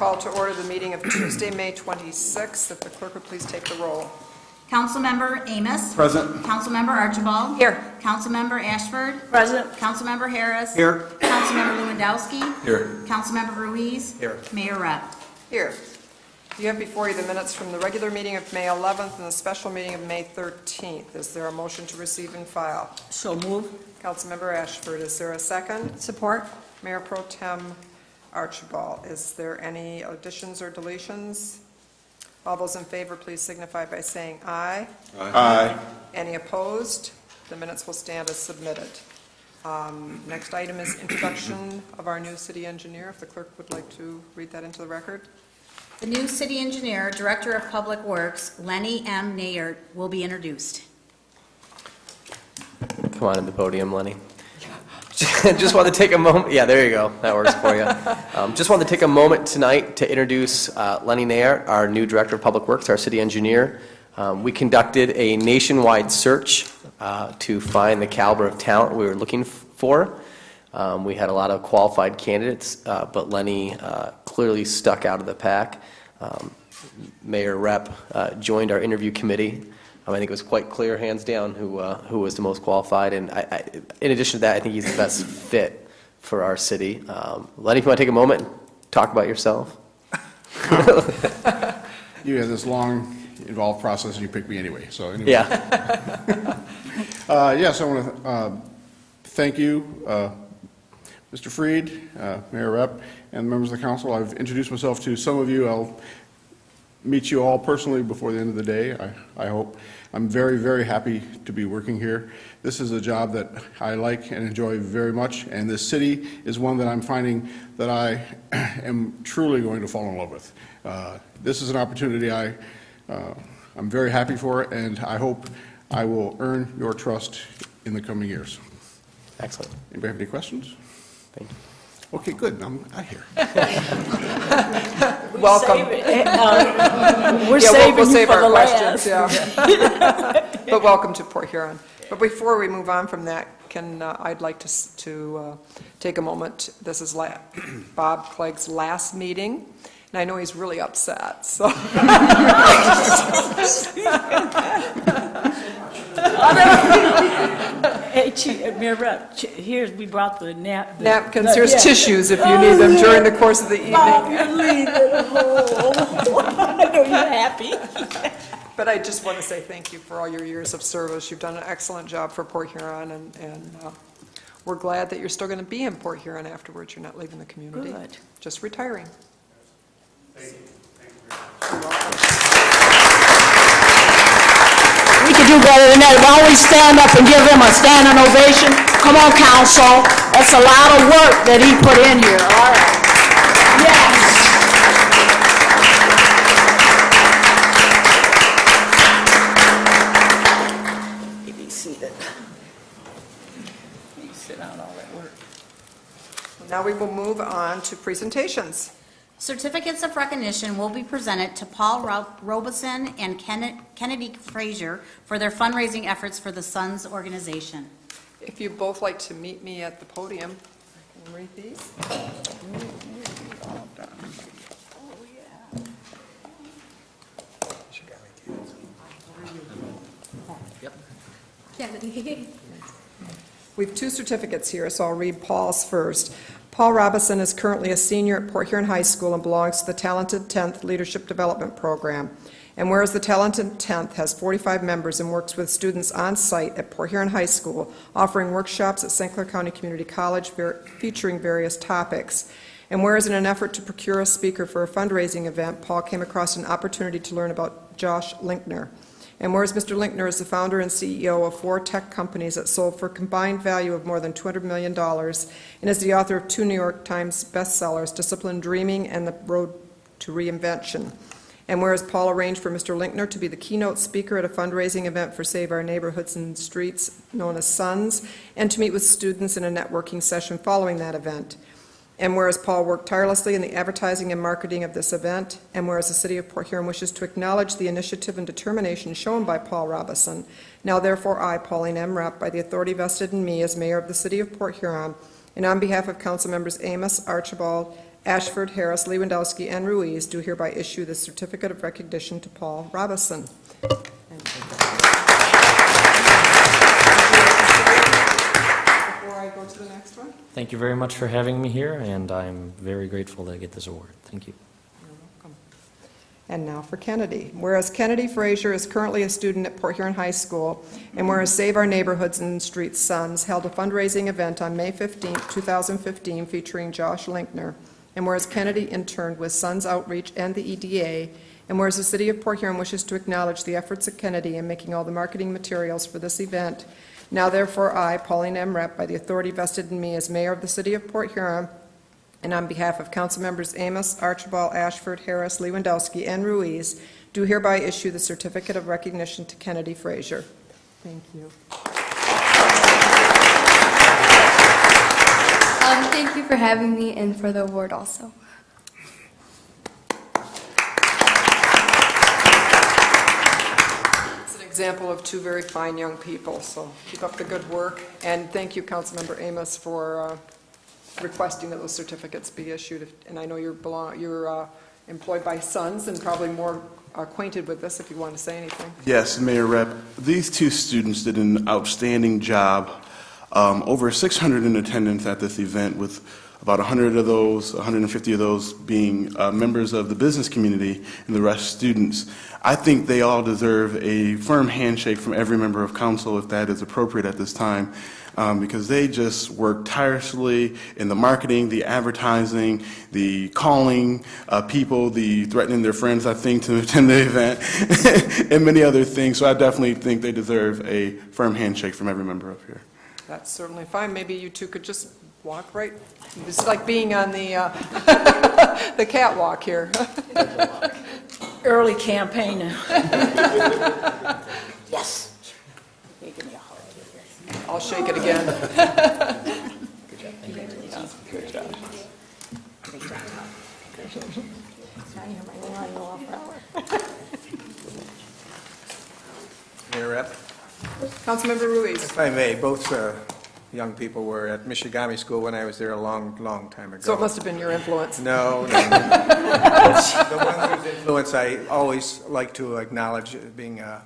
call to order the meeting of Tuesday, May 26th. If the clerk would please take the roll. Councilmember Amos. Present. Councilmember Archibald. Here. Councilmember Ashford. Present. Councilmember Harris. Here. Councilmember Lewandowski. Here. Councilmember Ruiz. Here. Mayor Rep. Here. You have before you the minutes from the regular meeting of May 11th and the special meeting of May 13th. Is there a motion to receive and file? So move. Councilmember Ashford, is there a second? Support. Mayor Pro Tem Archibald, is there any additions or deletions? All those in favor, please signify by saying aye. Aye. Any opposed? The minutes will stand as submitted. Next item is introduction of our new city engineer. If the clerk would like to read that into the record. The new city engineer, Director of Public Works, Lenny M. Nayert, will be introduced. Come on to the podium, Lenny. Just wanted to take a moment. Yeah, there you go. That works for you. Just wanted to take a moment tonight to introduce Lenny Nayert, our new Director of Public Works, our city engineer. We conducted a nationwide search to find the caliber of talent we were looking for. We had a lot of qualified candidates, but Lenny clearly stuck out of the pack. Mayor Rep joined our interview committee. I think it was quite clear, hands down, who was the most qualified. And in addition to that, I think he's the best fit for our city. Lenny, if you want to take a moment and talk about yourself. You had this long, involved process, and you picked me anyway. So anyway. Yeah. Yes, I want to thank you, Mr. Freed, Mayor Rep, and members of the council. I've introduced myself to some of you. I'll meet you all personally before the end of the day, I hope. I'm very, very happy to be working here. This is a job that I like and enjoy very much, and this city is one that I'm finding that I am truly going to fall in love with. This is an opportunity I'm very happy for, and I hope I will earn your trust in the coming years. Excellent. Anybody have any questions? Thank you. Okay, good. I'm out here. Welcome. We're saving we'll you save for our the questions. last. Yeah. But welcome to Port Huron. But before we move on from that, I'd like to take a moment. This is Bob Clegg's last meeting, and I know he's really upset. So. Hey, Mayor Rep, here's, we brought the Napkins, here's tissues if you need them during the course of the evening. Bob, you're leaving. Oh. I know you're happy. But I just want to say thank you for all your years of service. You've done an excellent job for Port Huron, and we're glad that you're still going to be in Port Huron afterwards. You're not leaving the community. Good. Just retiring. Thank you. We could do better than that. Why don't we stand up and give him a standing ovation? Come on, council. That's a lot of work that he put in here. All right. Yes. Be seated. You sit down, all that work. Now we will move on to presentations. Certificates of recognition will be presented to Paul Robeson and Kennedy Frazier for their fundraising efforts for the Sons organization. If you'd both like to meet me at the podium, I can read these. We have two certificates here, so I'll read Paul's first. Paul Robison is currently a senior at Port Huron High School and belongs to the Talented 10th Leadership Development Program. And whereas the Talented 10th has 45 members and works with students on site at Port Huron High School, offering workshops at St. Clair County Community College featuring various topics. And whereas in an effort to procure a speaker for a fundraising event, Paul came across an opportunity to learn about Josh Linkner. And whereas Mr. Linkner is the founder and CEO of 4 tech companies that sold for a combined value of more than $200 million and is the author of 2 New York Times bestsellers, Disciplined Dreaming and The Road to Reinvention. And whereas Paul arranged for Mr. Linkner to be the keynote speaker at a fundraising event for Save Our Neighborhoods and Streets, known as SONS, and to meet with students in a networking session following that event. And whereas Paul worked tirelessly in the advertising and marketing of this event, and whereas the City of Port Huron wishes to acknowledge the initiative and determination shown by Paul Robison, now therefore I, Pauline M. Rapp, by the authority vested in me as Mayor of the City of Port Huron, and on behalf of Council Members Amos, Archibald, Ashford, Harris, Lewandowski, and Ruiz, do hereby issue the certificate of recognition to Paul Robison. Before I go to the next one. Thank you very much for having me here, and I'm very grateful to get this award. Thank you. You're welcome. And now for Kennedy. Whereas Kennedy Frazier is currently a student at Port Huron High School, and whereas Save Our Neighborhoods and Streets Sons held a fundraising event on May 15, 2015, featuring Josh Linkner, and whereas Kennedy interned with Sons Outreach and the EDA, and whereas the City of Port Huron wishes to acknowledge the efforts of Kennedy in making all the marketing materials for this event, now therefore I, Pauline M. Rep., by the authority vested in me as Mayor of the City of Port Huron, and on behalf of Council Members Amos, Archibald, Ashford, Harris, Lewandowski, and Ruiz, do hereby issue the certificate of recognition to Kennedy Frazier. Thank you. Thank you for having me and for the award also. It's an example of two very fine young people, so keep up the good work. And thank you, Councilmember Amos, for requesting that those certificates be issued. And I know you're employed by Sons and probably more acquainted with this if you want to say anything. Yes, Mayor Rep. These two students did an outstanding job. Over 600 in attendance at this event, with about 100 of those, 150 of those being members of the business community and the rest students. I think they all deserve a firm handshake from every member of council, if that is appropriate at this time, because they just worked tirelessly in the marketing, the advertising, the calling people, the threatening their friends, I think, to attend the event, and many other things. So I definitely think they deserve a firm handshake from every member up here. That's certainly fine. Maybe you two could just walk right. It's like being on the the catwalk here. Early campaigning. Yes. You give me a hug. I'll shake it again. Good job. Mayor Rep, Councilmember Ruiz. if I may, both young people were at Michigami School when I was there a long, long time ago. So it must have been your influence. No, no. The one whose influence I always like to acknowledge, being a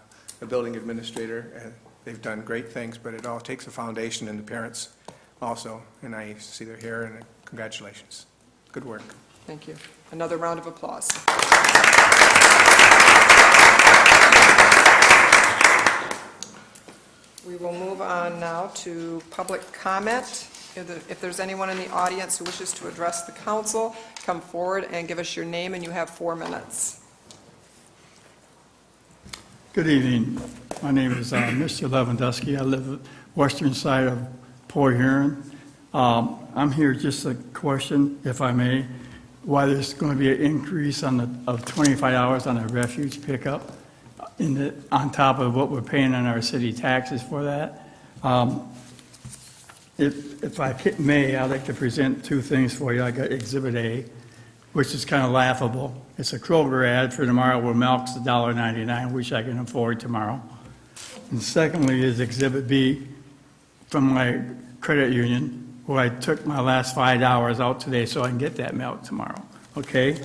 building administrator. They've done great things, but it all takes a foundation and the parents also. And I see they're here, and congratulations. Good work. Thank you. Another round of applause. We will move on now to public comment. If there's anyone in the audience who wishes to address the council, come forward and give us your name, and you have 4 minutes. Good evening. My name is Mr. Lewandowski. I live at western side of Port Huron. I'm here just a question, if I may, why there's going to be an increase of 25 hours on the refuge pickup on top of what we're paying on our city taxes for that. If I may, I'd like to present 2 things for you. I got Exhibit A, which is kind of laughable. It's a Kroger ad for tomorrow where milk's $1.99, which I can afford tomorrow. And secondly is Exhibit B from my credit union, where I took my last $5 out today so I can get that milk tomorrow, okay?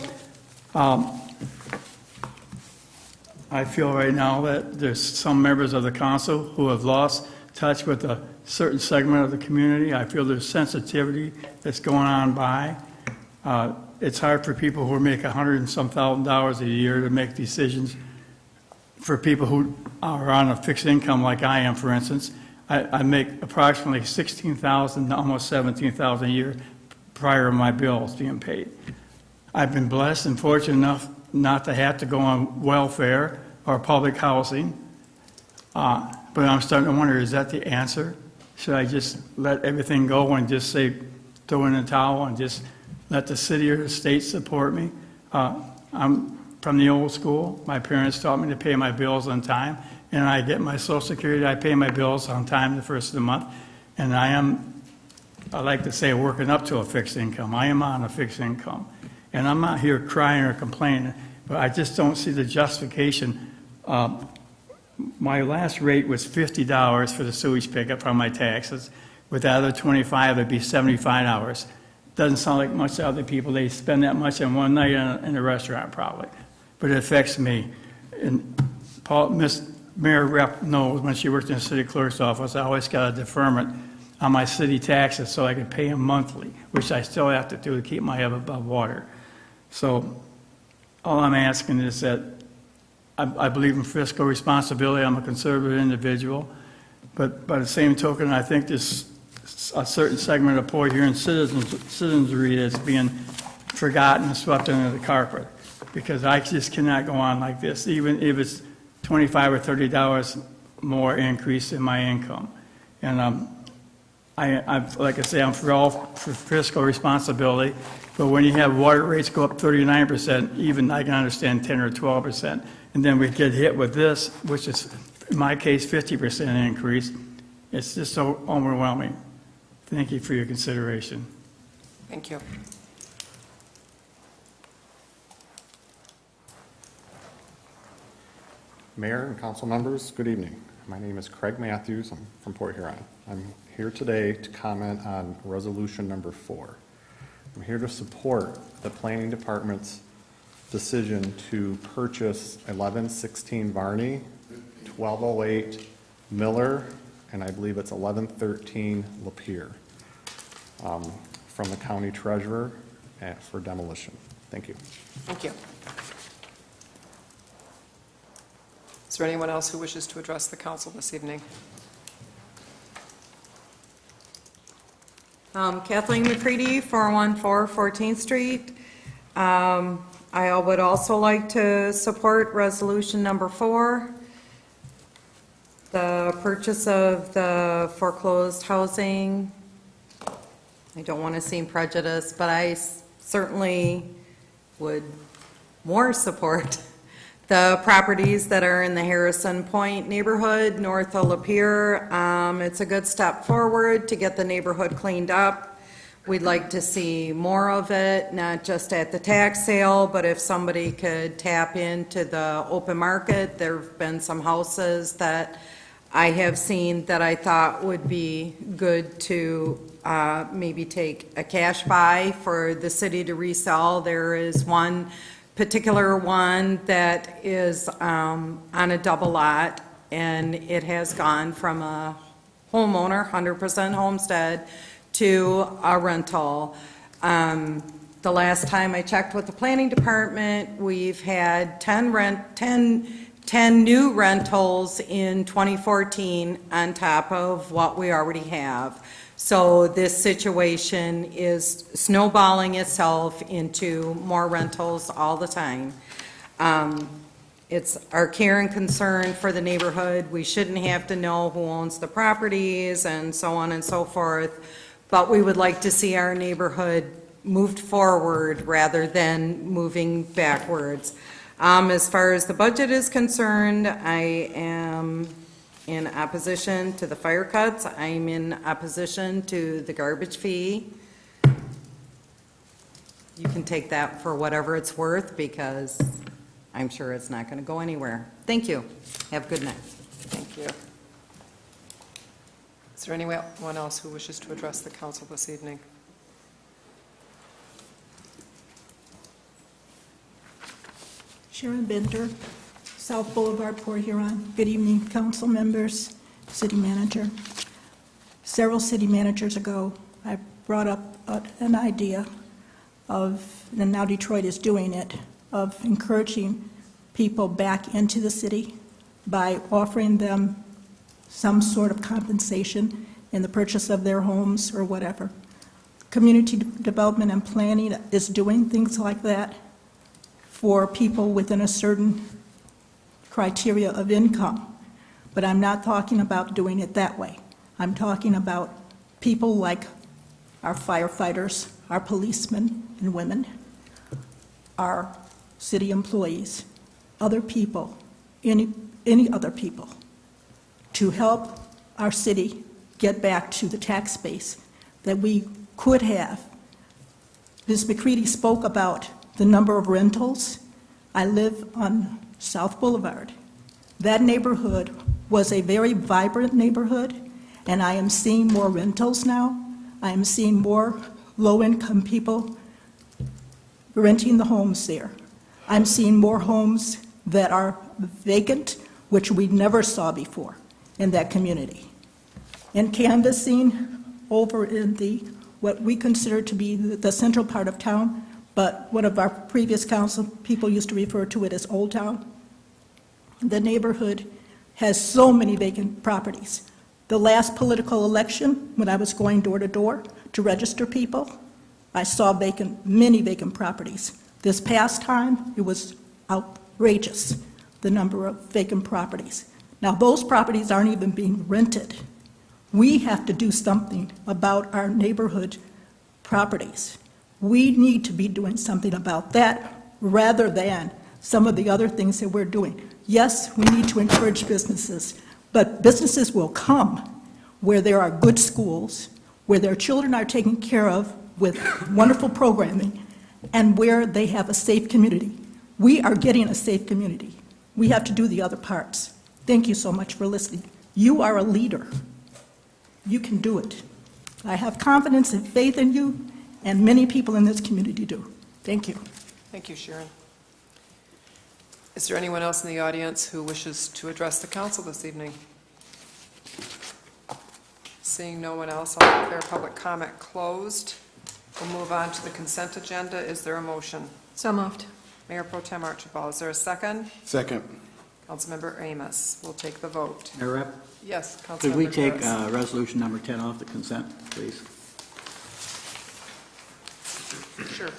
I feel right now that there's some members of the council who have lost touch with a certain segment of the community. I feel there's sensitivity that's going on by. It's hard for people who make $100 and some thousand a year to make decisions. For people who are on a fixed income like I am, for instance, I make approximately $16,000 to almost $17,000 a year prior to my bills being paid. I've been blessed and fortunate enough not to have to go on welfare or public housing. But I'm starting to wonder, is that the answer? Should I just let everything go and just say, throw in the towel and just let the city or the state support me? I'm from the old school. My parents taught me to pay my bills on time, and I get my Social Security. I pay my bills on time the first of the month, and I like to say, working up to a fixed income. I am on a fixed income, and I'm not here crying or complaining, but I just don't see the justification. My last rate was $50 for the sewage pickup from my taxes. With the other 25, it'd be $75. doesn't sound like much to other people. They spend that much in one night in a restaurant probably. But it affects me. And Miss Mayor Rep knows when she worked in the city clerk's office, I always got a deferment on my city taxes so I could pay them monthly, which I still have to do to keep my head above water. So all I'm asking is that I believe in fiscal responsibility. I'm a conservative individual. But by the same token, I think there's a certain segment of Port Huron citizenry that's being forgotten and swept under the carpet. Because I just cannot go on like this, even if it's $25 or $30 more increase in my income. And like I say, I'm for fiscal responsibility, but when you have water rates go up 39%, even I can understand 10 or 12%, and then we get hit with this, which is, in my case, 50% increase, it's just so overwhelming. Thank you for your consideration. Thank you. Mayor and council members, good evening. My name is Craig Matthews. I'm from Port Huron. I'm here today to comment on resolution number 4. I'm here to support the planning department's decision to purchase 1116 Varney, 1208 Miller, and I believe it's 1113 Lapeer from the county treasurer for demolition. Thank you. Thank you. Is there anyone else who wishes to address the council this evening? Kathleen McCready, 414 14th Street. I would also like to support resolution number 4, the purchase of the foreclosed housing. I don't want to seem prejudiced, but I certainly would more support the properties that are in the Harrison Point neighborhood, north of Lapeer. It's a good step forward to get the neighborhood cleaned up. We'd like to see more of it, not just at the tax sale, but if somebody could tap into the open market. There've been some houses that I have seen that I thought would be good to maybe take a cash buy for the city to resell. There is one particular one that is on a double lot, and it has gone from a homeowner, 100% homestead, to a rental. The last time I checked with the planning department, we've had 10 new rentals in 2014 on top of what we already have. So this situation is snowballing itself into more rentals all the time. It's our care and concern for the neighborhood. We shouldn't have to know who owns the properties and so on and so forth, but we would like to see our neighborhood moved forward rather than moving backwards. As far as the budget is concerned, I am in opposition to the fire cuts. I'm in opposition to the garbage fee. You can take that for whatever it's worth, because I'm sure it's not going to go anywhere. Thank you. Have a good night. Thank you. Is there anyone else who wishes to address the council this evening? Sharon Bender, South Boulevard, Port Huron. Good evening, council members, city manager. Several city managers ago, I brought up an idea of, and now Detroit is doing it, of encouraging people back into the city by offering them some sort of compensation in the purchase of their homes or whatever. Community development and planning is doing things like that for people within a certain criteria of income. But I'm not talking about doing it that way. I'm talking about people like our firefighters, our policemen and women, our city employees, other people, any other people, to help our city get back to the tax base that we could have. Ms. McCready spoke about the number of rentals. I live on South Boulevard. That neighborhood was a very vibrant neighborhood, and I am seeing more rentals now. I am seeing more low-income people renting the homes there. I'm seeing more homes that are vacant, which we never saw before in that community. And canvassing over in what we consider to be the central part of town, but one of our previous council people used to refer to it as Old Town. The neighborhood has so many vacant properties. The last political election, when I was going door to door to register people, I saw many vacant properties. This past time, it was outrageous, the number of vacant properties. Now, those properties aren't even being rented. We have to do something about our neighborhood properties. We need to be doing something about that rather than some of the other things that we're doing. Yes, we need to encourage businesses, but businesses will come where there are good schools, where their children are taken care of with wonderful programming, and where they have a safe community. We are getting a safe community. We have to do the other parts. Thank you so much for listening. You are a leader. You can do it. I have confidence and faith in you, and many people in this community do. Thank you. Thank you, Sharon. Is there anyone else in the audience who wishes to address the council this evening? Seeing no one else, I'll declare public comment closed. We'll move on to the consent agenda. Is there a motion? So moved. Mayor Pro Tem Archibald, is there a second? Second. Councilmember Amos will take the vote. Mayor Rep, Yes, Councilmember could we take Harris. resolution number 10 off the consent, please? Sure.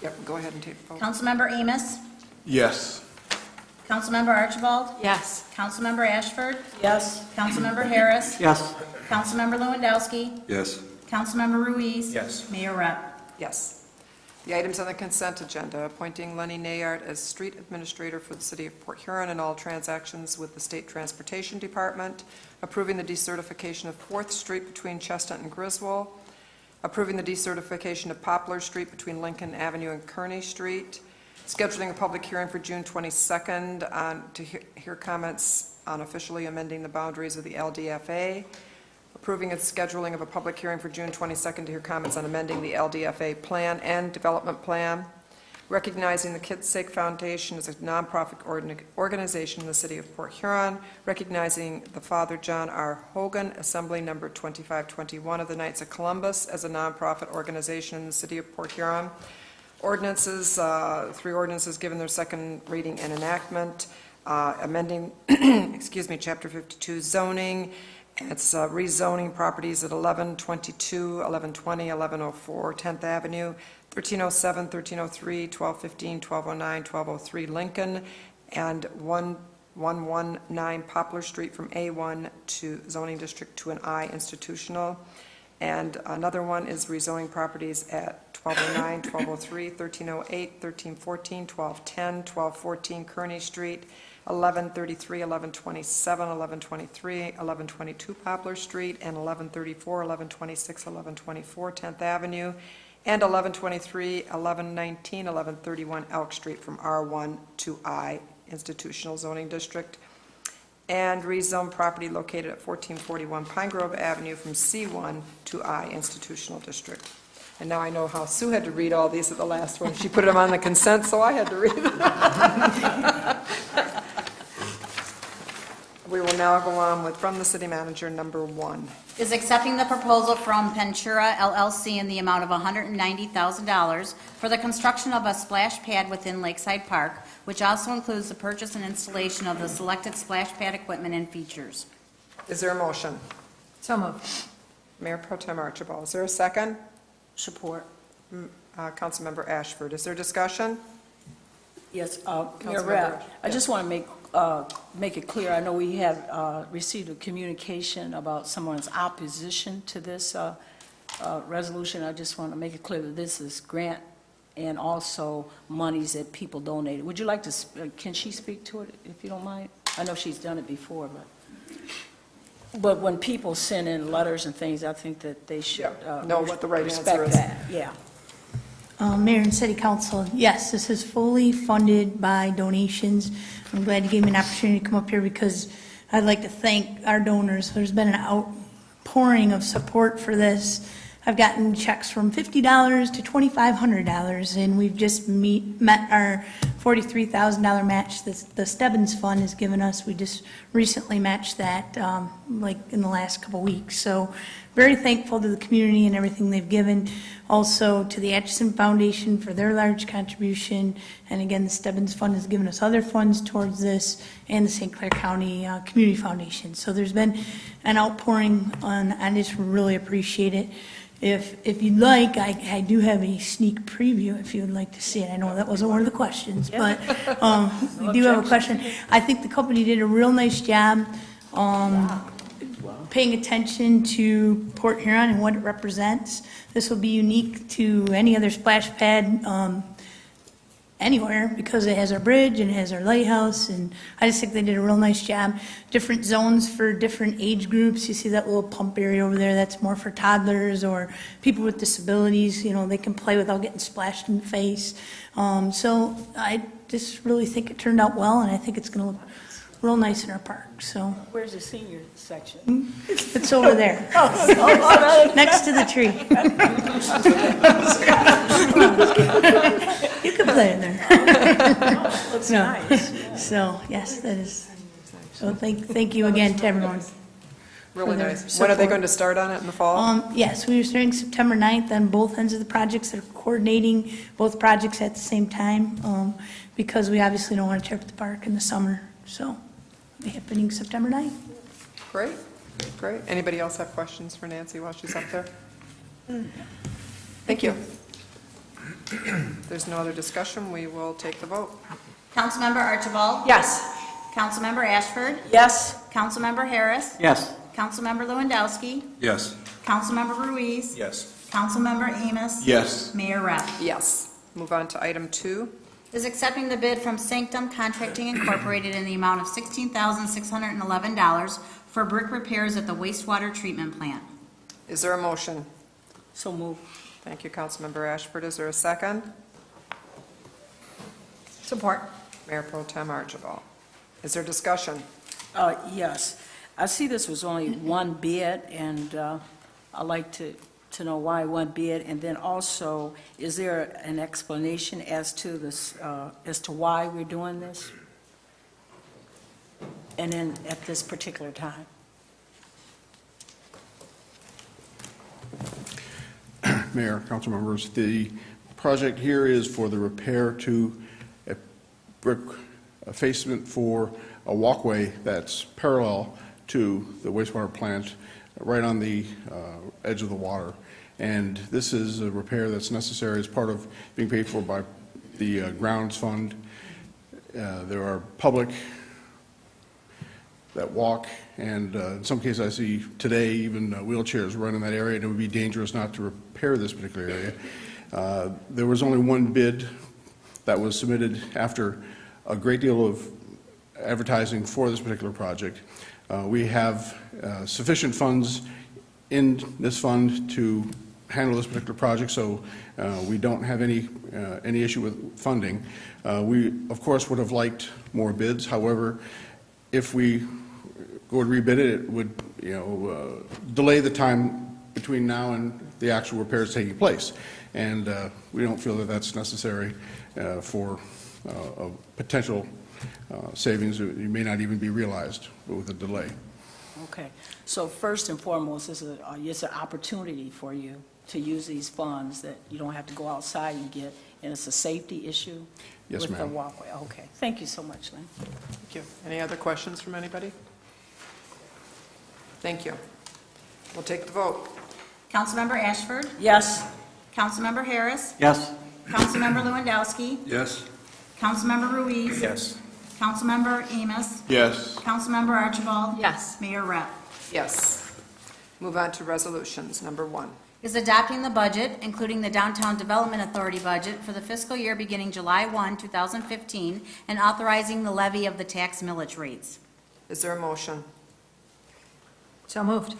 Yep, go ahead and take the vote. Councilmember Amos? Yes. Councilmember Archibald? Yes. Councilmember Ashford? Yes. Councilmember Harris? Yes. Councilmember Lewandowski? Yes. Councilmember Ruiz? Yes. Mayor Rep? Yes. The items on the consent agenda: appointing Lenny Nayart as street administrator for the city of Port Huron and all transactions with the State Transportation Department, approving the decertification of 4th Street between Chestnut and Griswold, approving the decertification of Poplar Street between Lincoln Avenue and Kearney Street, scheduling a public hearing for June 22nd to hear comments on officially amending the boundaries of the LDFA, approving and scheduling of a public hearing for June 22nd to hear comments on amending the LDFA plan and development plan, recognizing the Kids Sake Foundation as a nonprofit organization in the city of Port Huron, recognizing the Father John R. Hogan, Assembly Number 2521 of the Knights of Columbus, as a nonprofit organization in the city of Port Huron. Ordinances, 3 ordinances given their second reading and enactment, amending, Chapter 52 zoning. It's rezoning properties at 1122, 1120, 1104 10th Avenue, 1307, 1303, 1215, 1209, 1203 Lincoln, and 1119 Poplar Street from A1 to zoning district to an I institutional. And another one is rezoning properties at 1209, 1203, 1308, 1314, 1210, 1214 Kearney Street, 1133, 1127, 1123, 1122 Poplar Street, and 1134, 1126, 1124 10th Avenue, and 1123, 1119, 1131 Elk Street from R1 to I institutional zoning district, and rezone property located at 1441 Pine Grove Avenue from C1 to I institutional district. And now I know how Sue had to read all these at the last one. She put them on the consent, so I had to read them. We will now go on with from the city manager, number 1. Is accepting the proposal from Pentura LLC in the amount of $190,000 for the construction of a splash pad within Lakeside Park, which also includes the purchase and installation of the selected splash pad equipment and features. Is there a motion? So moved. Mayor Pro Tem Archibald, is there a second? Support. Councilmember Ashford, is there discussion? Yes, Mayor Councilmember Rep, Rush. I just want to make it clear, I know we have received a communication about someone's opposition to this resolution. I just want to make it clear that this is grant and also monies that people donated. Would you like to, can she speak to it, if you don't mind? I know she's done it before, but when people send in letters and things, I think that they should know what the right answer respect is. that, yeah. Mayor and City Council, yes, this is fully funded by donations. I'm glad you gave me an opportunity to come up here because I'd like to thank our donors. There's been an outpouring of support for this. I've gotten checks from $50 to $2,500, and we've just met our $43,000 match that the Stebbins Fund has given us. We just recently matched that, like in the last couple weeks. So very thankful to the community and everything they've given. Also to the Atchison Foundation for their large contribution. And again, the Stebbins Fund has given us other funds towards this, and the St. Clair County Community Foundation. So there's been an outpouring on, I just really appreciate it. If you'd like, I do have a sneak preview if you would like to see it. I know that wasn't one of the questions, but we do have a question. I think the company did a real nice job paying attention to Port Huron and what it represents. This will be unique to any other splash pad anywhere because it has our bridge and it has our lighthouse, and I just think they did a real nice job. Different zones for different age groups. You see that little pump area over there, that's more for toddlers or people with disabilities. You know, they can play without getting splashed in the face. So I just really think it turned out well, and I think it's going to look real nice in our park. So Where's the senior section? it's over there, next to the tree. You can play in there. Looks No. nice. So, yes, that is, so thank you again to everyone. Really for their nice. When are they support. going to start on it in the fall? Yes, we are starting September 9th on both ends of the projects. They're coordinating both projects at the same time, because we obviously don't want to tear up the park in the summer. So, it'll be happening September 9th. Great, great. Anybody else have questions for Nancy while she's up there? Thank you. If there's no other discussion, we will take the vote. Councilmember Archibald? Yes. Councilmember Ashford? Yes. Councilmember Harris? Yes. Councilmember Lewandowski? Yes. Councilmember Ruiz? Yes. Councilmember Amos? Yes. Mayor Rep. Yes. Move on to item 2. Is accepting the bid from Sanctum Contracting Incorporated in the amount of $16,611 for brick repairs at the wastewater treatment plant. Is there a motion? So move. Thank you, Councilmember Ashford. Is there a second? Support. Mayor Pro Tem Archibald. Is there discussion? Yes. I see this was only one bid, and I'd like to know why one bid, and then also, is there an explanation as to this, as to why we're doing this? And then at this particular time? Mayor, council members, the project here is for the repair to a brick effacement for a walkway that's parallel to the wastewater plant, right on the edge of the water. And this is a repair that's necessary as part of being paid for by the grounds fund. There are public that walk, and in some cases I see today even wheelchairs run in that area, and it would be dangerous not to repair this particular area. There was only one bid that was submitted after a great deal of advertising for this particular project. We have sufficient funds in this fund to handle this particular project, so we don't have any issue with funding. We, of course, would have liked more bids. However, if we go to rebid it, it would, delay the time between now and the actual repairs taking place. And we don't feel that that's necessary for a potential savings. It may not even be realized with a delay. Okay. So first and foremost, it's an opportunity for you to use these funds that you don't have to go outside and get, and it's a safety issue? Yes, with the ma'am. walkway. Okay. Thank you so much, Lynn. Thank you. Any other questions from anybody? Thank you. We'll take the vote. Councilmember Ashford? Yes. Councilmember Harris? Yes. Councilmember Lewandowski? Yes. Councilmember Ruiz? Yes. Councilmember Amos? Yes. Councilmember Archibald? Yes. Mayor Rep. Yes. Move on to resolutions. Number 1. Is adopting the budget, including the Downtown Development Authority budget for the fiscal year beginning July 1, 2015, and authorizing the levy of the tax millage rates. Is there a motion? So moved.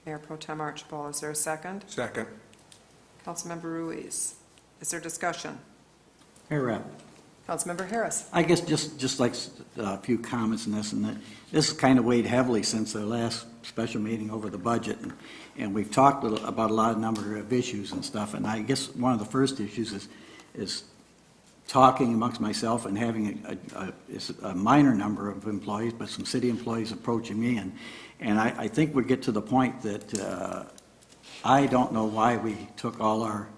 Mayor Pro Tem Archibald, is there a second? Second. Councilmember Ruiz. Is there discussion? Mayor Rep, Councilmember Harris. I guess just like a few comments on this, and that this has kind of weighed heavily since the last special meeting over the budget, and we've talked about a lot of number of issues and stuff, and I guess one of the first issues is talking amongst myself and having a minor number of employees, but some city employees approaching me, and I think we get to the point that I don't know why we took all our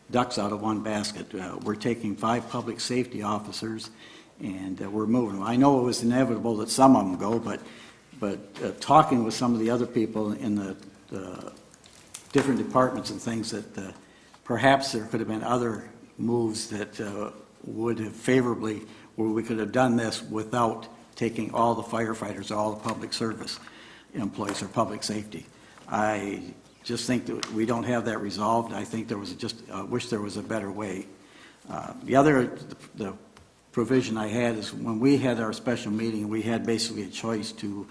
ducks out of one basket. We're taking 5 public safety officers, and we're moving them. I know it was inevitable that some of them go, but talking with some of the other people in the different departments and things, that perhaps there could have been other moves that would have favorably, where we could have done this without taking all the firefighters, all the public service employees or public safety. I just think that we don't have that resolved. I think there was wish there was a better way. The provision I had is when we had our special meeting, we had basically a choice to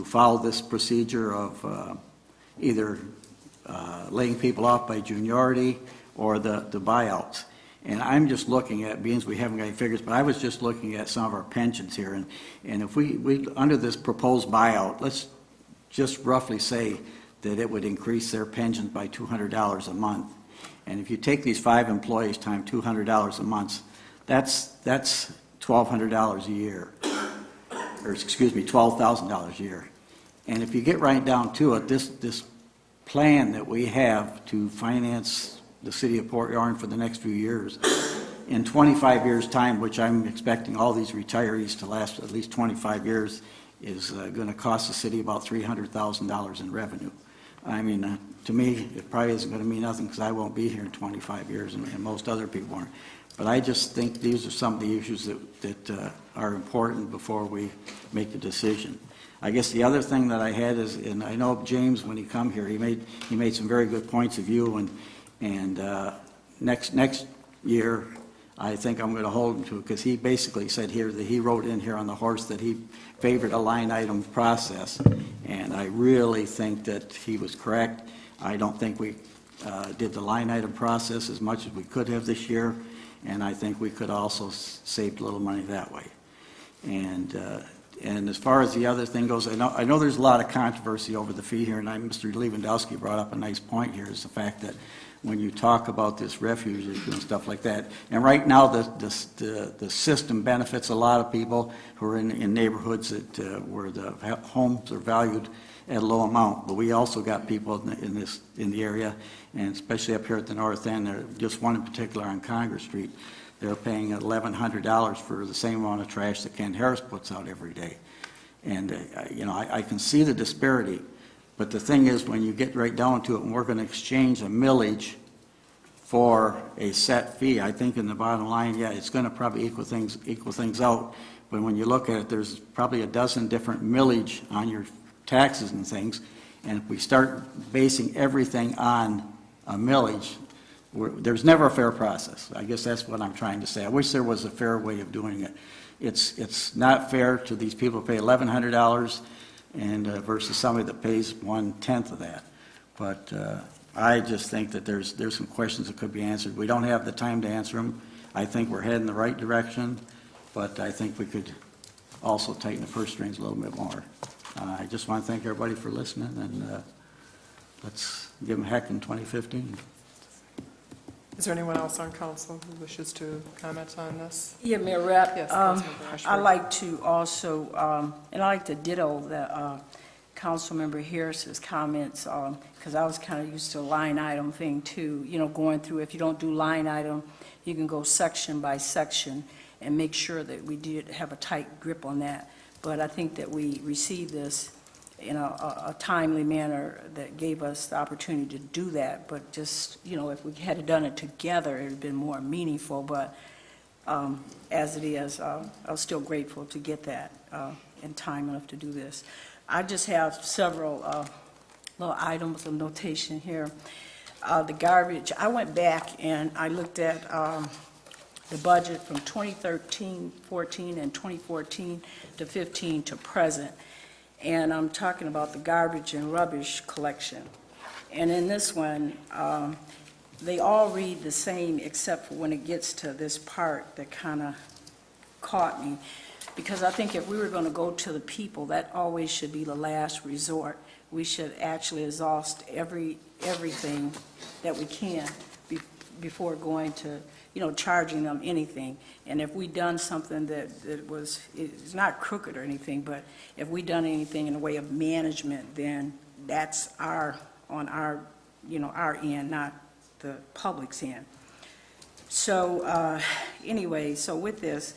follow this procedure of either laying people off by juniority or the buyouts. And I'm just looking at, being we haven't got any figures, but I was just looking at some of our pensions here, and if we under this proposed buyout, let's just roughly say that it would increase their pensions by $200 a month. And if you take these 5 employees times $200 a month, that's $1,200 a year, or excuse me, $12,000 a year. And if you get right down to it, this plan that we have to finance the city of Port Huron for the next few years, in 25 years' time, which I'm expecting all these retirees to last at least 25 years, is going to cost the city about $300,000 in revenue. I mean, to me, it probably isn't going to mean nothing because I won't be here in 25 years, and most other people aren't. But I just think these are some of the issues that are important before we make the decision. I guess the other thing that I had is, and I know James, when he come here, he made some very good points of view, and next year, I think I'm going to hold him to it, because he basically said here that he wrote in here on the horse that he favored a line item process, and I really think that he was correct. I don't think we did the line item process as much as we could have this year, and I think we could also save a little money that way. And as far as the other thing goes, I know there's a lot of controversy over the fee here, and Mr. Lewandowski brought up a nice point here, is the fact that when you talk about this refuge issue and stuff like that, and right now the system benefits a lot of people who are in neighborhoods that where the homes are valued at a low amount, but we also got people in the area, and especially up here at the north end, just one in particular on Congress Street, they're paying $1,100 for the same amount of trash that Ken Harris puts out every day. And I can see the disparity. But the thing is, when you get right down to it, and we're going to exchange a millage for a set fee, I think in the bottom line, yeah, it's going to probably equal things out. But when you look at it, there's probably a dozen different millage on your taxes and things. And if we start basing everything on a millage, there's never a fair process. I guess that's what I'm trying to say. I wish there was a fair way of doing it. It's not fair to these people who pay $1,100 and versus somebody that pays 1/10 of that. But I just think that there's some questions that could be answered. We don't have the time to answer them. I think we're heading the right direction, but I think we could also tighten the purse strings a little bit more. I just want to thank everybody for listening, and let's give them heck in 2015. Is there anyone else on council who wishes to comment on this? Yeah, Mayor Rep. Yes, Councilmember Ashford. I'd like to also, and I'd like to ditto the Councilmember Harris's comments, because I was kind of used to a line item thing too, going through, if you don't do line item, you can go section by section and make sure that we did have a tight grip on that. But I think that we received this in a timely manner that gave us the opportunity to do that. But just, if we had done it together, it would have been more meaningful. But as it is, I was still grateful to get that in time enough to do this. I just have several little items of notation here. The garbage, I went back and I looked at the budget from 2013-14 and 2014-15 to present. And I'm talking about the garbage and rubbish collection. And in this one, they all read the same except for when it gets to this part that kind of caught me, because I think if we were going to go to the people, that always should be the last resort. We should actually exhaust everything that we can before going to, charging them anything. And if we done something that it's not crooked or anything, but if we done anything in the way of management, then that's on our end, not the public's end. So, anyway, so with this,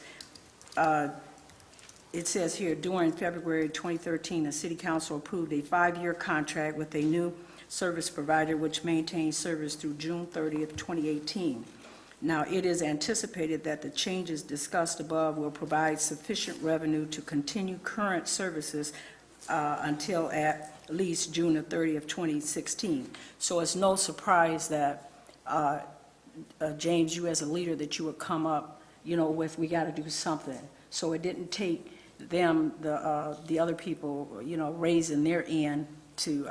it says here, during February 2013, the City Council approved a 5-year contract with a new service provider which maintains service through June 30th, 2018. Now, it is anticipated that the changes discussed above will provide sufficient revenue to continue current services until at least June the 30th, 2016. So it's no surprise that, James, you as a leader, that you would come up, with, we got to do something. So it didn't take them, the other people, raising their end to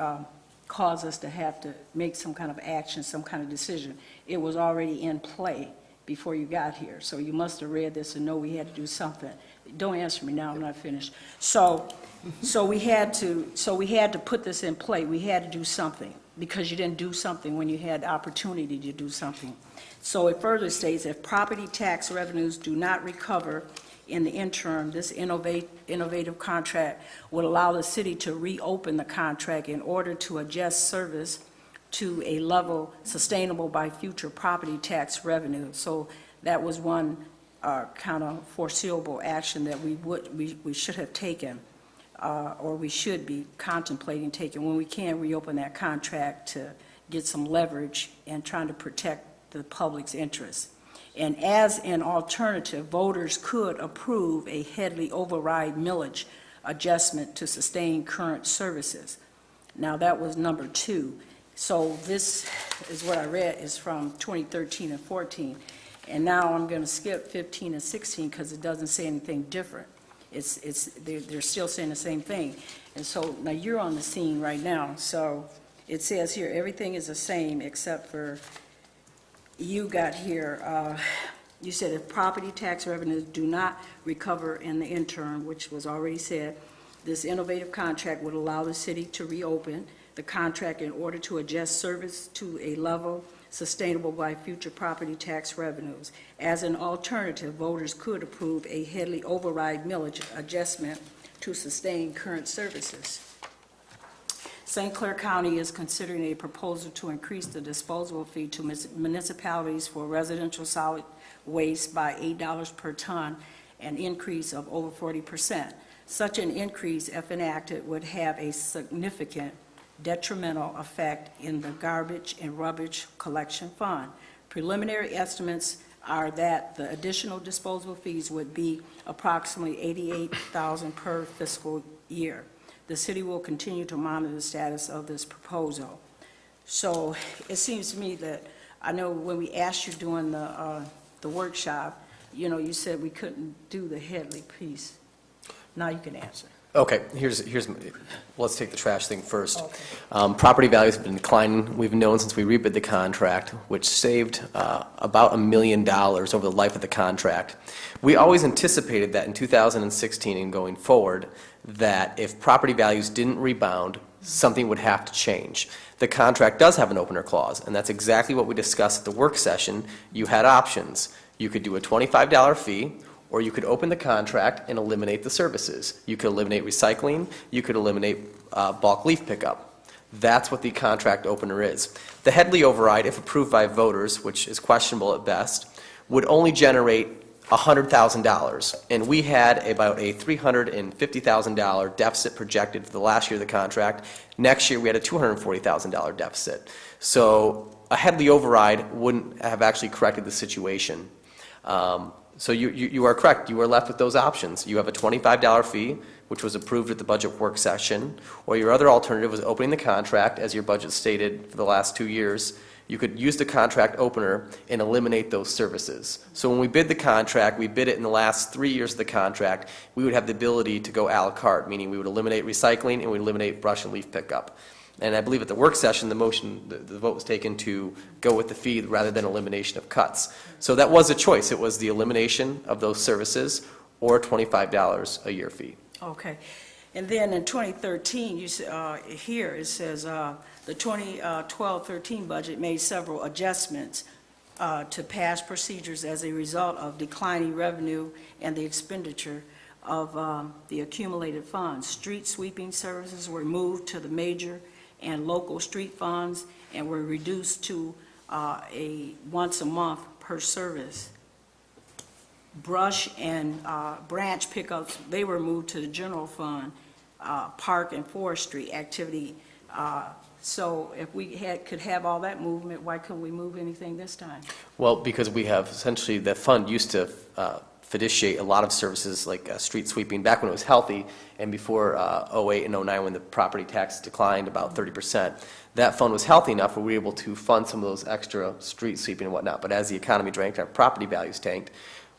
cause us to have to make some kind of action, some kind of decision. It was already in play before you got here. So you must have read this and know we had to do something. Don't answer me now, I'm not finished. So we had to put this in play. We had to do something because you didn't do something when you had the opportunity to do something. So it further states, if property tax revenues do not recover in the interim, this innovative contract would allow the city to reopen the contract in order to adjust service to a level sustainable by future property tax revenue. So that was one kind of foreseeable action that we should have taken, or we should be contemplating taking when we can reopen that contract to get some leverage and trying to protect the public's interests. And as an alternative, voters could approve a Headley override millage adjustment to sustain current services. Now, that was number 2. So this is what I read is from 2013 and 14. And now I'm going to skip 15 and 16 because it doesn't say anything different. They're still saying the same thing. And so now you're on the scene right now. So it says here, everything is the same except for you got here, you said if property tax revenues do not recover in the interim, which was already said, this innovative contract would allow the city to reopen the contract in order to adjust service to a level sustainable by future property tax revenues. As an alternative, voters could approve a Headley override millage adjustment to sustain current services. St. Clair County is considering a proposal to increase the disposal fee to municipalities for residential solid waste by $8 per ton, an increase of over 40%. Such an increase, if enacted, would have a significant detrimental effect in the garbage and rubbish collection fund. Preliminary estimates are that the additional disposal fees would be approximately $88,000 per fiscal year. The city will continue to monitor the status of this proposal. So it seems to me that, I know when we asked you during the workshop, you said we couldn't do the Headley piece. Now you can answer. Okay, let's take the trash thing first. Okay. Property values have been declining. We've known since we rebid the contract, which saved about $1 million over the life of the contract. We always anticipated that in 2016 and going forward, that if property values didn't rebound, something would have to change. The contract does have an opener clause, and that's exactly what we discussed at the work session. You had options. You could do a $25 fee, or you could open the contract and eliminate the services. You could eliminate recycling. You could eliminate bulk leaf pickup. That's what the contract opener is. The Headley override, if approved by voters, which is questionable at best, would only generate $100,000, and we had about a $350,000 deficit projected for the last year of the contract. Next year, we had a $240,000 deficit. So a Headley override wouldn't have actually corrected the situation. So you are correct. You are left with those options. You have a $25 fee, which was approved at the budget work session, or your other alternative was opening the contract, as your budget stated for the last 2 years. You could use the contract opener and eliminate those services. So when we bid the contract, we bid it in the last 3 years of the contract, we would have the ability to go a la carte, meaning we would eliminate recycling and we would eliminate brush and leaf pickup. And I believe at the work session, the vote was taken to go with the fee rather than elimination of cuts. So that was a choice. It was the elimination of those services or $25 a year fee. Okay. And then in 2013, here it says, the 2012-13 budget made several adjustments to past procedures as a result of declining revenue and the expenditure of the accumulated funds. Street sweeping services were moved to the major and local street funds and were reduced to a once a month per service. Brush and branch pickups, they were moved to the general fund, park and forestry activity. So if we could have all that movement, why couldn't we move anything this time? Well, because we have essentially, the fund used to fiduciate a lot of services like street sweeping back when it was healthy and before 08 and 09 when the property tax declined about 30%. That fund was healthy enough where we were able to fund some of those extra street sweeping and whatnot. But as the economy drank, our property values tanked,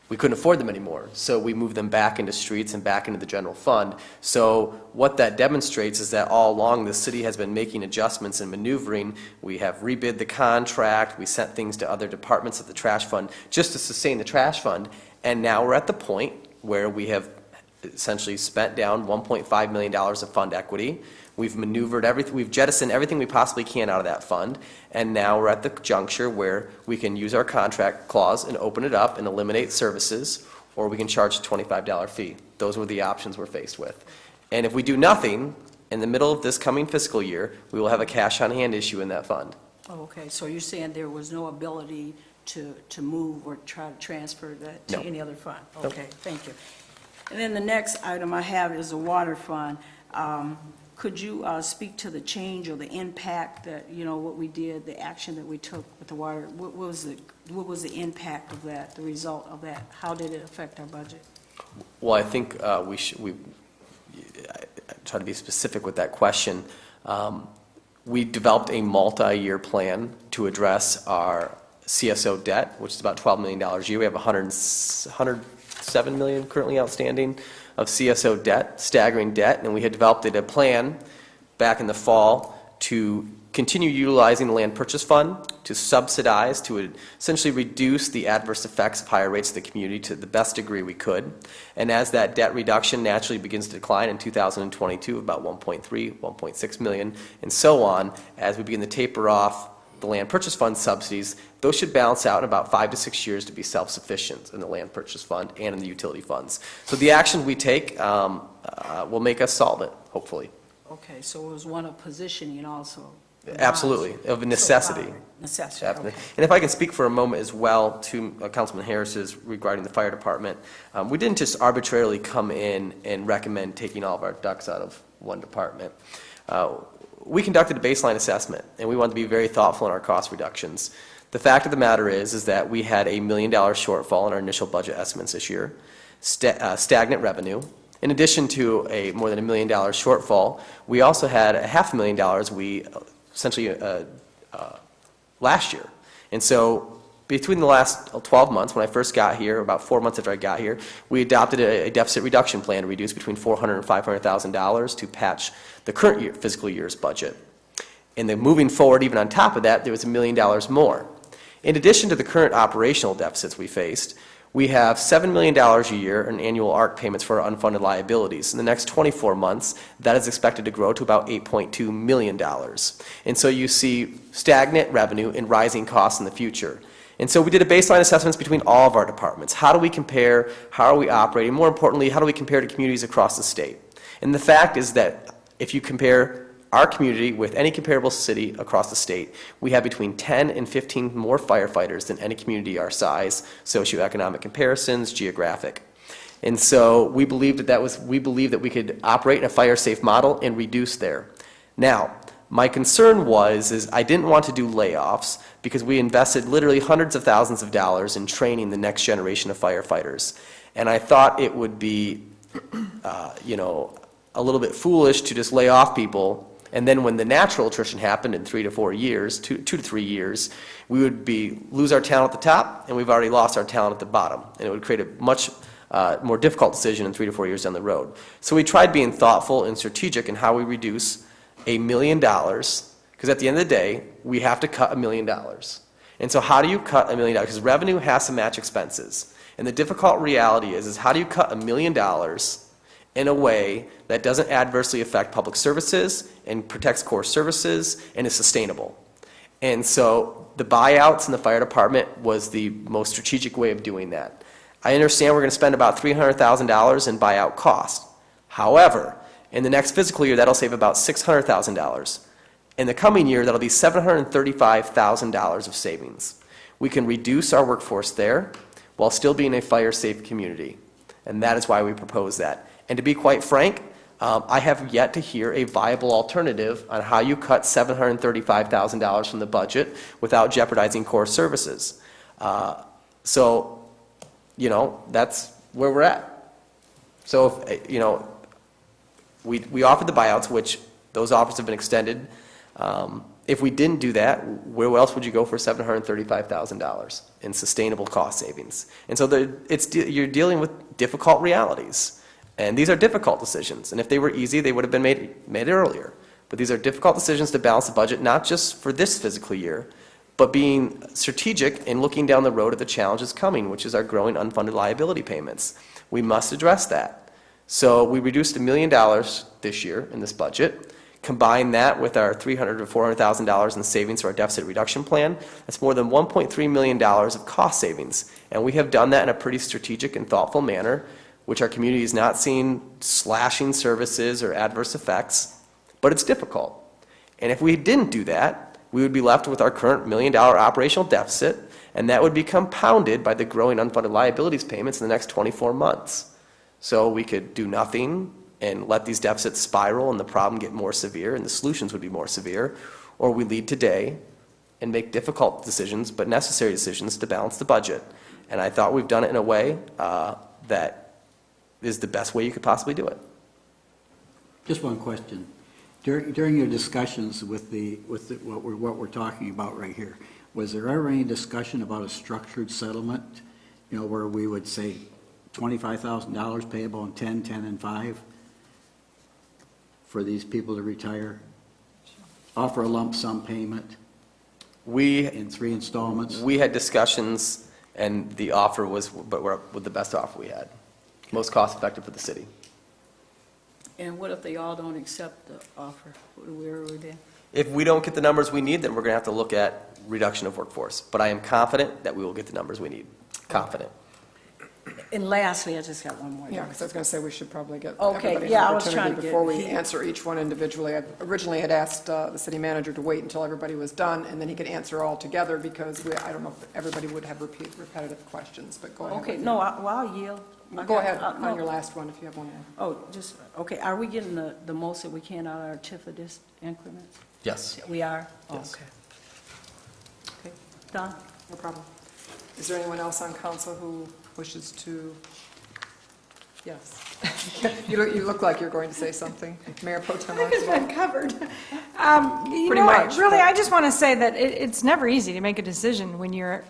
we couldn't afford them anymore. So we moved them back into streets and back into the general fund. So what that demonstrates is that all along the city has been making adjustments and maneuvering. We have rebid the contract. We sent things to other departments of the trash fund just to sustain the trash fund. And now we're at the point where we have essentially spent down $1.5 million of fund equity. We've maneuvered everything, we've jettisoned everything we possibly can out of that fund, and now we're at the juncture where we can use our contract clause and open it up and eliminate services, or we can charge a $25 fee. Those were the options we're faced with. And if we do nothing, in the middle of this coming fiscal year, we will have a cash on hand issue in that fund. Oh, okay, so you're saying there was no ability to move or try to transfer that to No. any other fund? Nope. Okay, thank you. And then the next item I have is the water fund. Could you speak to the change or the impact that, what we did, the action that we took with the water? What was the impact of that, the result of that? How did it affect our budget? Well, I think I try to be specific with that question. We developed a multi-year plan to address our CSO debt, which is about $12 million a year. We have $107 million currently outstanding of CSO debt, staggering debt, and we had developed a plan back in the fall to continue utilizing the land purchase fund to subsidize, to essentially reduce the adverse effects of higher rates to the community to the best degree we could. And as that debt reduction naturally begins to decline in 2022, about 1.3, 1.6 million, and so on, as we begin to taper off the land purchase fund subsidies, those should balance out in about 5 to 6 years to be self-sufficient in the land purchase fund and in the utility funds. So the action we take will make us solve it, hopefully. Okay, so it was one of positioning also. Absolutely, of a necessity. Necessity, Definitely. okay. And if I can speak for a moment as well to Councilman Harris's regarding the fire department, we didn't just arbitrarily come in and recommend taking all of our ducks out of one department. We conducted a baseline assessment, and we wanted to be very thoughtful in our cost reductions. The fact of the matter is that we had a $1 million shortfall in our initial budget estimates this year, stagnant revenue. In addition to a more than $1 million shortfall, we also had $500,000 we essentially last year. And so between the last 12 months, when I first got here, about 4 months after I got here, we adopted a deficit reduction plan to reduce between $400,000 and $500,000 to patch the current fiscal year's budget. And then moving forward, even on top of that, there was $1 million more. In addition to the current operational deficits we faced, we have $7 million a year in annual ARC payments for our unfunded liabilities. In the next 24 months, that is expected to grow to about $8.2 million. And so you see stagnant revenue and rising costs in the future. And so we did a baseline assessments between all of our departments. How do we compare? How are we operating? More importantly, how do we compare to communities across the state? And the fact is that if you compare our community with any comparable city across the state, we have between 10 and 15 more firefighters than any community our size, socioeconomic comparisons, geographic. And so we believed that we could operate in a fire-safe model and reduce there. Now, my concern is I didn't want to do layoffs because we invested literally hundreds of thousands of dollars in training the next generation of firefighters. And I thought it would be, a little bit foolish to just lay off people. And then when the natural attrition happened in 3 to 4 years, 2 to 3 years, we would lose our talent at the top, and we've already lost our talent at the bottom. And it would create a much more difficult decision in 3 to 4 years down the road. So we tried being thoughtful and strategic in how we reduce $1 million, because at the end of the day, we have to cut $1 million. And so how do you cut $1 million? Because revenue has to match expenses. And the difficult reality is how do you cut $1 million in a way that doesn't adversely affect public services and protects core services and is sustainable? And so the buyouts in the fire department was the most strategic way of doing that. I understand we're going to spend about $300,000 in buyout costs. However, in the next fiscal year, that'll save about $600,000. In the coming year, that'll be $735,000 of savings. We can reduce our workforce there while still being a fire-safe community. And that is why we propose that. And to be quite frank, I have yet to hear a viable alternative on how you cut $735,000 from the budget without jeopardizing core services. So, you know, that's where we're at. So, if, you know, we offered the buyouts, which those offers have been extended. If we didn't do that, where else would you go for $735,000 in sustainable cost savings? And so you're dealing with difficult realities. And these are difficult decisions. And if they were easy, they would have been made earlier. But these are difficult decisions to balance the budget, not just for this fiscal year, but being strategic in looking down the road at the challenges coming, which is our growing unfunded liability payments. We must address that. So we reduced $1 million this year in this budget. Combine that with our $300,000 to $400,000 in savings to our deficit reduction plan, that's more than $1.3 million of cost savings. And we have done that in a pretty strategic and thoughtful manner, which our community is not seeing slashing services or adverse effects, but it's difficult. And if we didn't do that, we would be left with our current $1 million operational deficit, and that would be compounded by the growing unfunded liabilities payments in the next 24 months. So we could do nothing and let these deficits spiral and the problem get more severe and the solutions would be more severe, or we lead today and make difficult decisions but necessary decisions to balance the budget. And I thought we've done it in a way that is the best way you could possibly do it. Just one question. During your discussions with what we're talking about right here, was there ever any discussion about a structured settlement, you know, where we would say $25,000 payable in 10, 10, and 5 for these people to retire? Offer a lump sum payment in 3 installments? We had discussions, and the offer was the best offer we had. Most cost effective for the city. And what if they all don't accept the offer? Where are we then? If we don't get the numbers we need, then we're going to have to look at reduction of workforce. But I am confident that we will get the numbers we need. Confident. And lastly, I just got one more. Yeah, because I was going to say we should probably get Okay, everybody's yeah, I was trying opportunity to before get- we answer each one individually. I originally had asked the city manager to wait until everybody was done, and then he could answer all together, because I don't know if everybody would have repetitive questions, but go ahead. Okay, with no, your- I'll yield. Go ahead no. on your last one, if you have one more. Oh, just, okay, are we getting the most that we can out of our TIF of this increments? Yes. We are? Oh, Yes. okay. Okay, done? No problem. Is there anyone else on council who wishes to? Yes. You look like you're going to say something. Mayor Pro Tem I think it's Archibald. been covered. You Pretty know, much, really, but- I just want to say that it's never easy to make a decision when you're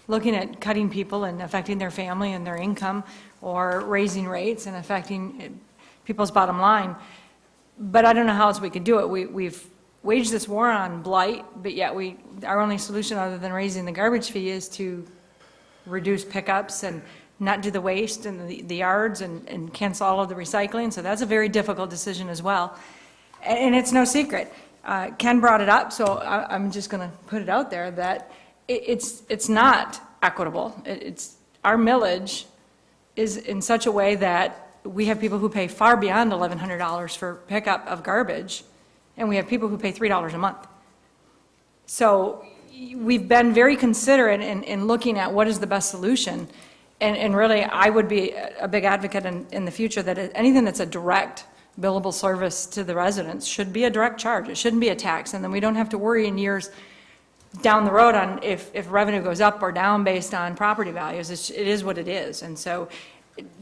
looking at cutting people and affecting their family and their income, or raising rates and affecting people's bottom line. But I don't know how else we could do it. We've waged this war on blight, but yet our only solution other than raising the garbage fee is to reduce pickups and not do the waste in the yards and cancel all of the recycling. So that's a very difficult decision as well. And it's no secret. Ken brought it up, so I'm just going to put it out there that it's not equitable. Our millage is in such a way that we have people who pay far beyond $1,100 for pickup of garbage, and we have people who pay $3 a month. So we've been very considerate in looking at what is the best solution. And really, I would be a big advocate in the future that anything that's a direct billable service to the residents should be a direct charge. It shouldn't be a tax. And then we don't have to worry in years down the road on if revenue goes up or down based on property values. It is what it is. And so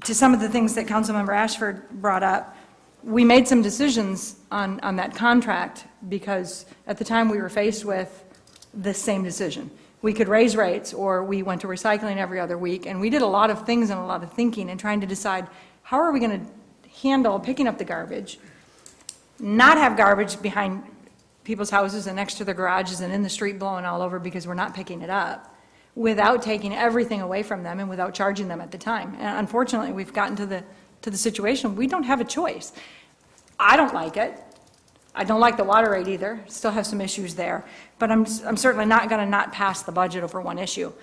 to some of the things that Councilmember Ashford brought up, we made some decisions on that contract because at the time we were faced with the same decision. We could raise rates, or we went to recycling every other week, and we did a lot of things and a lot of thinking and trying to decide how are we going to handle picking up the garbage, not have garbage behind people's houses and next to their garages and in the street blowing all over because we're not picking it up, without taking everything away from them and without charging them at the time. And unfortunately, we've gotten to the situation, we don't have a choice. I don't like it. I don't like the water rate either, still have some issues there, but I'm certainly not going to not pass the budget over one issue.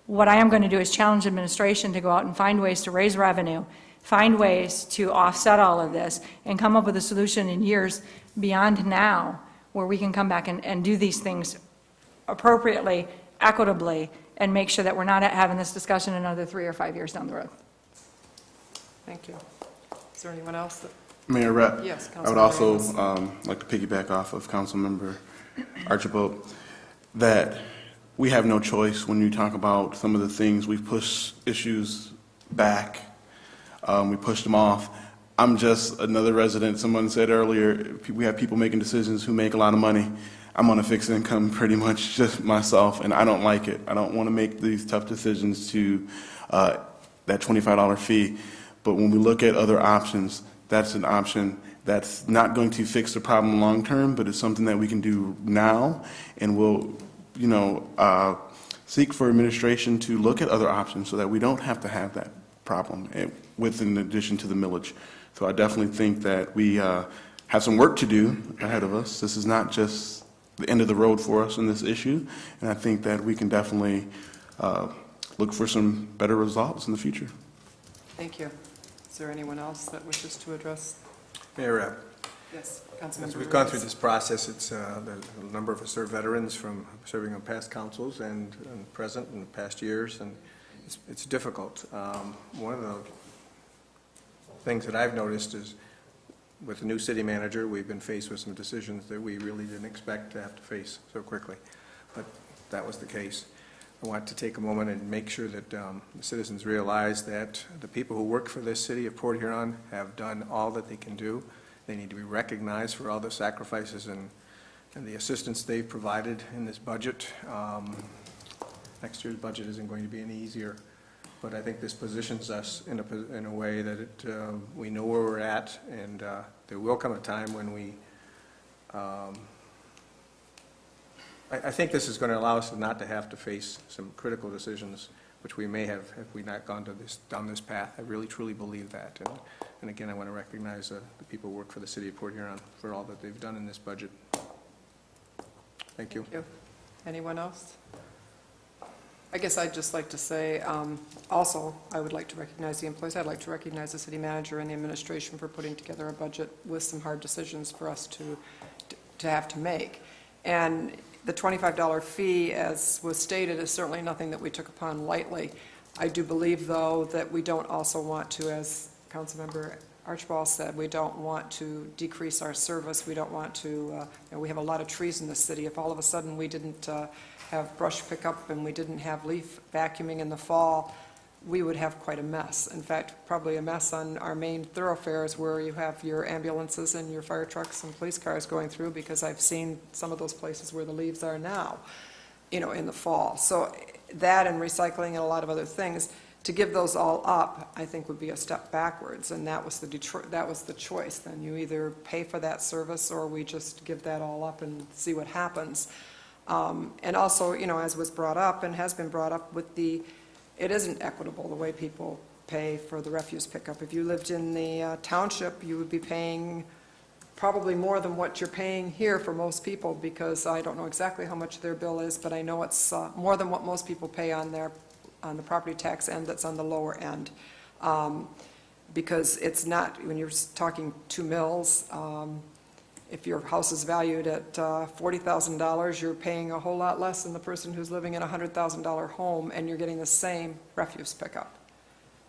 What I am going to do is challenge administration to go out and find ways to raise revenue, find ways to offset all of this, and come up with a solution in years beyond now, where we can come back and do these things appropriately, equitably, and make sure that we're not having this discussion another 3 or 5 years down the road. Thank you. Is there anyone else that? Mayor Rep? Yes, I would Councilmember also Ramos. like to piggyback off of Councilmember Archibald, that we have no choice when you talk about some of the things. We've pushed issues back. We pushed them off. I'm just another resident. Someone said earlier, we have people making decisions who make a lot of money. I'm on a fixed income pretty much just myself, and I don't like it. I don't want to make these tough decisions to that $25 fee. But when we look at other options, that's an option that's not going to fix the problem long term, but it's something that we can do now, and we'll, seek for administration to look at other options so that we don't have to have that problem in addition to the millage. So I definitely think that we have some work to do ahead of us. This is not just the end of the road for us in this issue, and I think that we can definitely look for some better results in the future. Thank you. Is there anyone else that wishes to address? Mayor Rep, Yes, Councilmember. as we've gone through Reyes. this process, it's a number of us are veterans from serving on past councils and present in past years, and it's difficult. One of the things that I've noticed is with the new city manager, we've been faced with some decisions that we really didn't expect to have to face so quickly, but that was the case. I want to take a moment and make sure that the citizens realize that the people who work for this city of Port Huron have done all that they can do. They need to be recognized for all the sacrifices and the assistance they've provided in this budget. Next year's budget isn't going to be any easier, but I think this positions us in a way that we know where we're at, and there will come a time when we I think this is going to allow us not to have to face some critical decisions, which we may have if we not gone down this path. I really, truly believe that. And again, I want to recognize the people who work for the city of Port Huron for all that they've done in this budget. Thank you. Thank you. Anyone else? I guess I'd just like to say, also, I would like to recognize the employees. I'd like to recognize the city manager and the administration for putting together a budget with some hard decisions for us to have to make. And the $25 fee, as was stated, is certainly nothing that we took upon lightly. I do believe, though, that we don't also want to, as Councilmember Archibald said, we don't want to decrease our service. We don't want to, we have a lot of trees in the city. If all of a sudden we didn't have brush pickup and we didn't have leaf vacuuming in the fall, we would have quite a mess. In fact, probably a mess on our main thoroughfares where you have your ambulances and your fire trucks and police cars going through, because I've seen some of those places where the leaves are now, in the fall. So that and recycling and a lot of other things, to give those all up, I think would be a step backwards, and that was the choice. Then you either pay for that service or we just give that all up and see what happens. And also, as was brought up and has been brought up it isn't equitable the way people pay for the refuse pickup. If you lived in the township, you would be paying probably more than what you're paying here for most people, because I don't know exactly how much their bill is, but I know it's more than what most people pay on the property tax end that's on the lower end. Because it's not, when you're talking 2 mills, if your house is valued at $40,000, you're paying a whole lot less than the person who's living in a $100,000 home, and you're getting the same refuse pickup.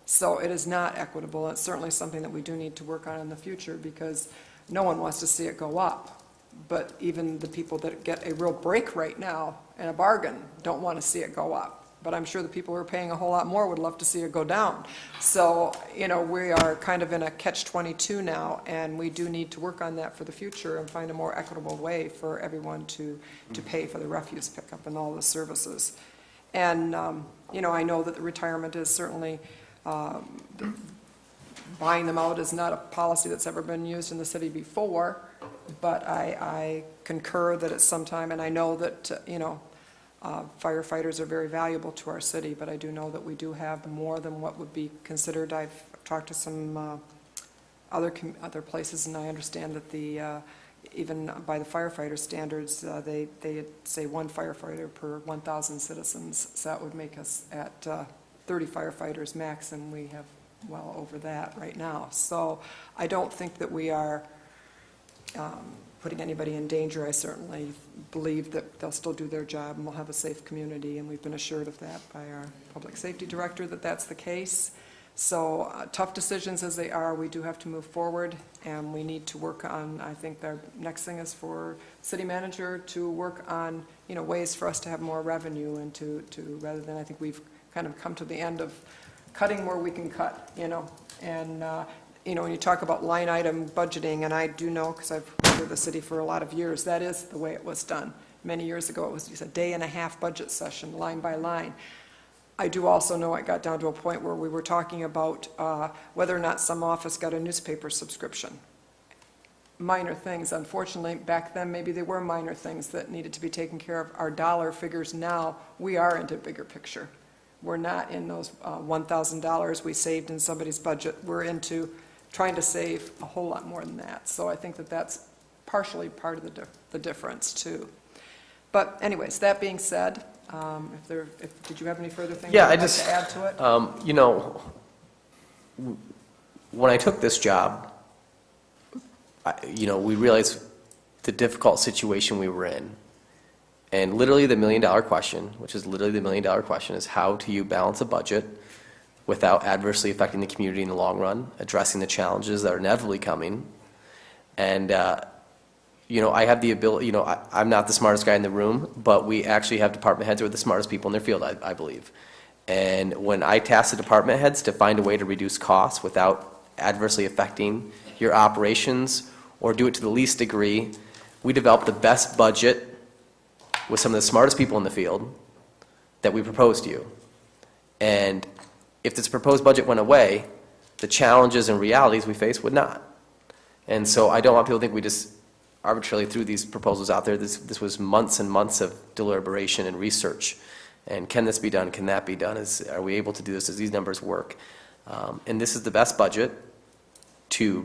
So it is not equitable. It's certainly something that we do need to work on in the future, because no one wants to see it go up. But even the people that get a real break right now and a bargain don't want to see it go up. But I'm sure the people who are paying a whole lot more would love to see it go down. So, we are kind of in a catch-22 now, and we do need to work on that for the future and find a more equitable way for everyone to pay for the refuse pickup and all the services. And, I know that the retirement is certainly, buying them out is not a policy that's ever been used in the city before, but I concur that it's sometime, and I know that, Firefighters are very valuable to our city, but I do know that we do have more than what would be considered. I've talked to some other places, and I understand that even by the firefighter standards, they say one firefighter per 1,000 citizens, so that would make us at 30 firefighters max, and we have well over that right now. So I don't think that we are putting anybody in danger. I certainly believe that they'll still do their job and we'll have a safe community, and we've been assured of that by our public safety director that that's the case. So tough decisions as they are, we do have to move forward, and we need to work on, I think the next thing is for city manager to work on, ways for us to have more revenue and to rather than, I think we've kind of come to the end of cutting where we can cut, and when you talk about line item budgeting, and I do know, because I've worked with the city for a lot of years, that is the way it was done. Many years ago, it was a day-and-a-half budget session, line by line. I do also know it got down to a point where we were talking about whether or not some office got a newspaper subscription. Minor things. Unfortunately, back then, maybe they were minor things that needed to be taken care of. Our dollar figures now, we are into bigger picture. We're not in those $1,000 we saved in somebody's budget. We're into trying to save a whole lot more than that. So I think that that's partially part of the difference, too. But anyways, that being said, did you have any further things Yeah, you'd like to add to it? When I took this job, we realized the difficult situation we were in. And literally the million-dollar question, which is literally the million-dollar question, is how do you balance a budget without adversely affecting the community in the long run, addressing the challenges that are inevitably coming. And, I have the ability, I'm not the smartest guy in the room, but we actually have department heads who are the smartest people in their field, I believe. And when I task the department heads to find a way to reduce costs without adversely affecting your operations or do it to the least degree, we develop the best budget with some of the smartest people in the field that we propose to you. And if this proposed budget went away, the challenges and realities we face would not. And so I don't want people to think we just arbitrarily threw these proposals out there. This was months and months of deliberation and research. And can this be done? Can that be done? Are we able to do this? Does these numbers work? And this is the best budget to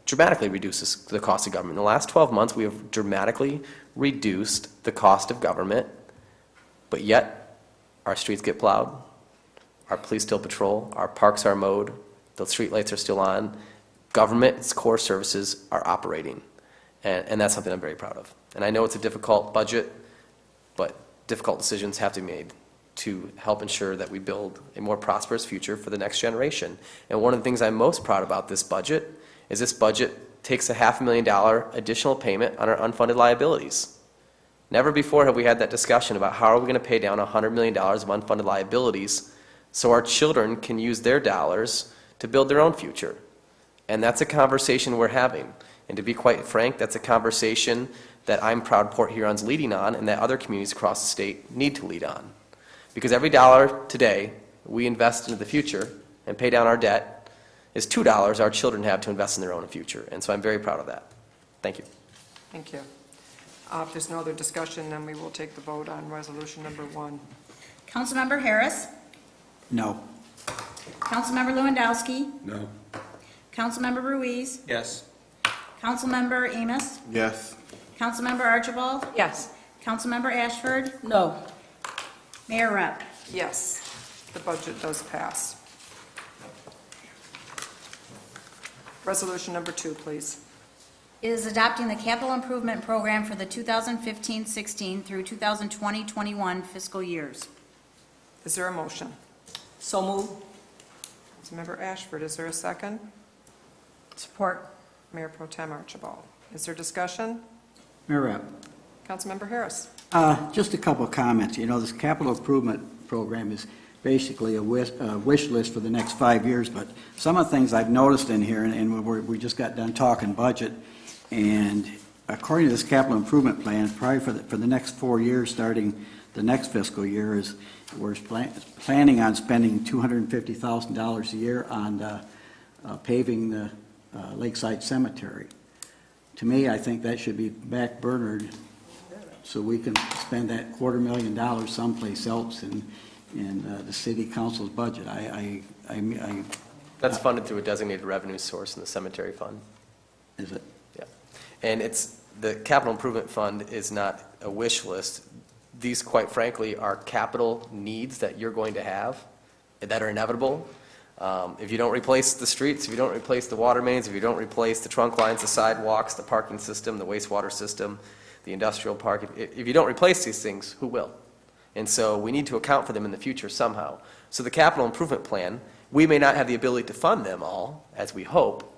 dramatically reduce the cost of government. In the last 12 months, we have dramatically reduced the cost of government, but yet our streets get plowed, our police still patrol, our parks are mowed, the street lights are still on, government's core services are operating. And that's something I'm very proud of. And I know it's a difficult budget, but difficult decisions have to be made to help ensure that we build a more prosperous future for the next generation. And one of the things I'm most proud about this budget is this budget takes a $500,000 additional payment on our unfunded liabilities. Never before have we had that discussion about how are we going to pay down $100 million of unfunded liabilities so our children can use their dollars to build their own future. And that's a conversation we're having. And to be quite frank, that's a conversation that I'm proud Port Huron's leading on and that other communities across the state need to lead on. Because every dollar today we invest into the future and pay down our debt is $2 our children have to invest in their own future. And so I'm very proud of that. Thank you. Thank you. If there's no other discussion, then we will take the vote on resolution number 1. Councilmember Harris? No. Councilmember Lewandowski? No. Councilmember Ruiz? Yes. Councilmember Amos? Yes. Councilmember Archibald? Yes. Councilmember Ashford? No. Mayor Rep? Yes, the budget does pass. Resolution number 2, please. It is adopting the capital improvement program for the 2015-16 through 2020-21 fiscal years. Is there a motion? So moved. Councilmember Ashford, is there a second? Support. Mayor Pro Tem Archibald. Is there discussion? Mayor Rapp. Councilmember Harris. Just a couple of comments. This capital improvement program is basically a wish list for the next 5 years, but some of the things I've noticed in here, and we just got done talking budget, and according to this capital improvement plan, probably for the next 4 years, starting the next fiscal year, we're planning on spending $250,000 a year on paving the Lakeside Cemetery. To me, I think that should be backburnered so we can spend that $250,000 someplace else in the city council's budget. That's funded through a designated revenue source in the cemetery fund. Is it? Yeah. And the capital improvement fund is not a wish list. These, quite frankly, are capital needs that you're going to have that are inevitable. If you don't replace the streets, if you don't replace the water mains, if you don't replace the trunk lines, the sidewalks, the parking system, the wastewater system, the industrial park, if you don't replace these things, who will? And so we need to account for them in the future somehow. So the capital improvement plan, we may not have the ability to fund them all, as we hope,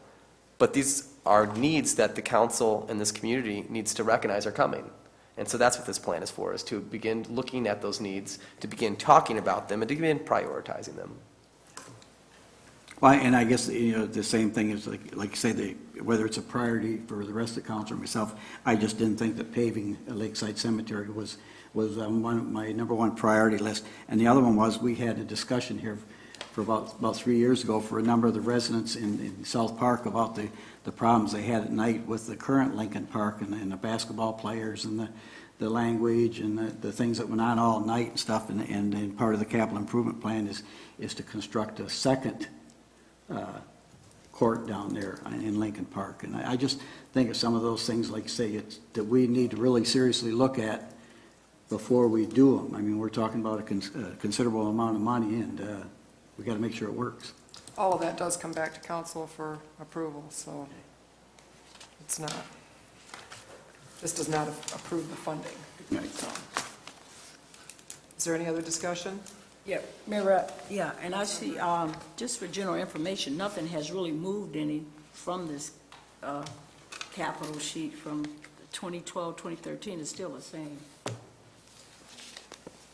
but these are needs that the council and this community needs to recognize are coming. And so that's what this plan is for, is to begin looking at those needs, to begin talking about them, and to begin prioritizing them. Well, and I guess, the same thing is, like you say, whether it's a priority for the rest of the council or myself, I just didn't think that paving a Lakeside Cemetery was my number one priority list. And the other one was, we had a discussion here for about 3 years ago for a number of the residents in South Park about the problems they had at night with the current Lincoln Park and the basketball players and the language and the things that went on all night and stuff. And part of the capital improvement plan is to construct a second court down there in Lincoln Park. And I just think of some of those things, like say, that we need to really seriously look at before we do them. I mean, we're talking about a considerable amount of money, and we got to make sure it works. All of that does come back to council for approval, so it's not, this does not approve the funding. Right. So. Is there any other discussion? Yeah, Mayor, yeah, and I see, just for general information, nothing has really moved any from this capital sheet from 2012, 2013. It's still the same.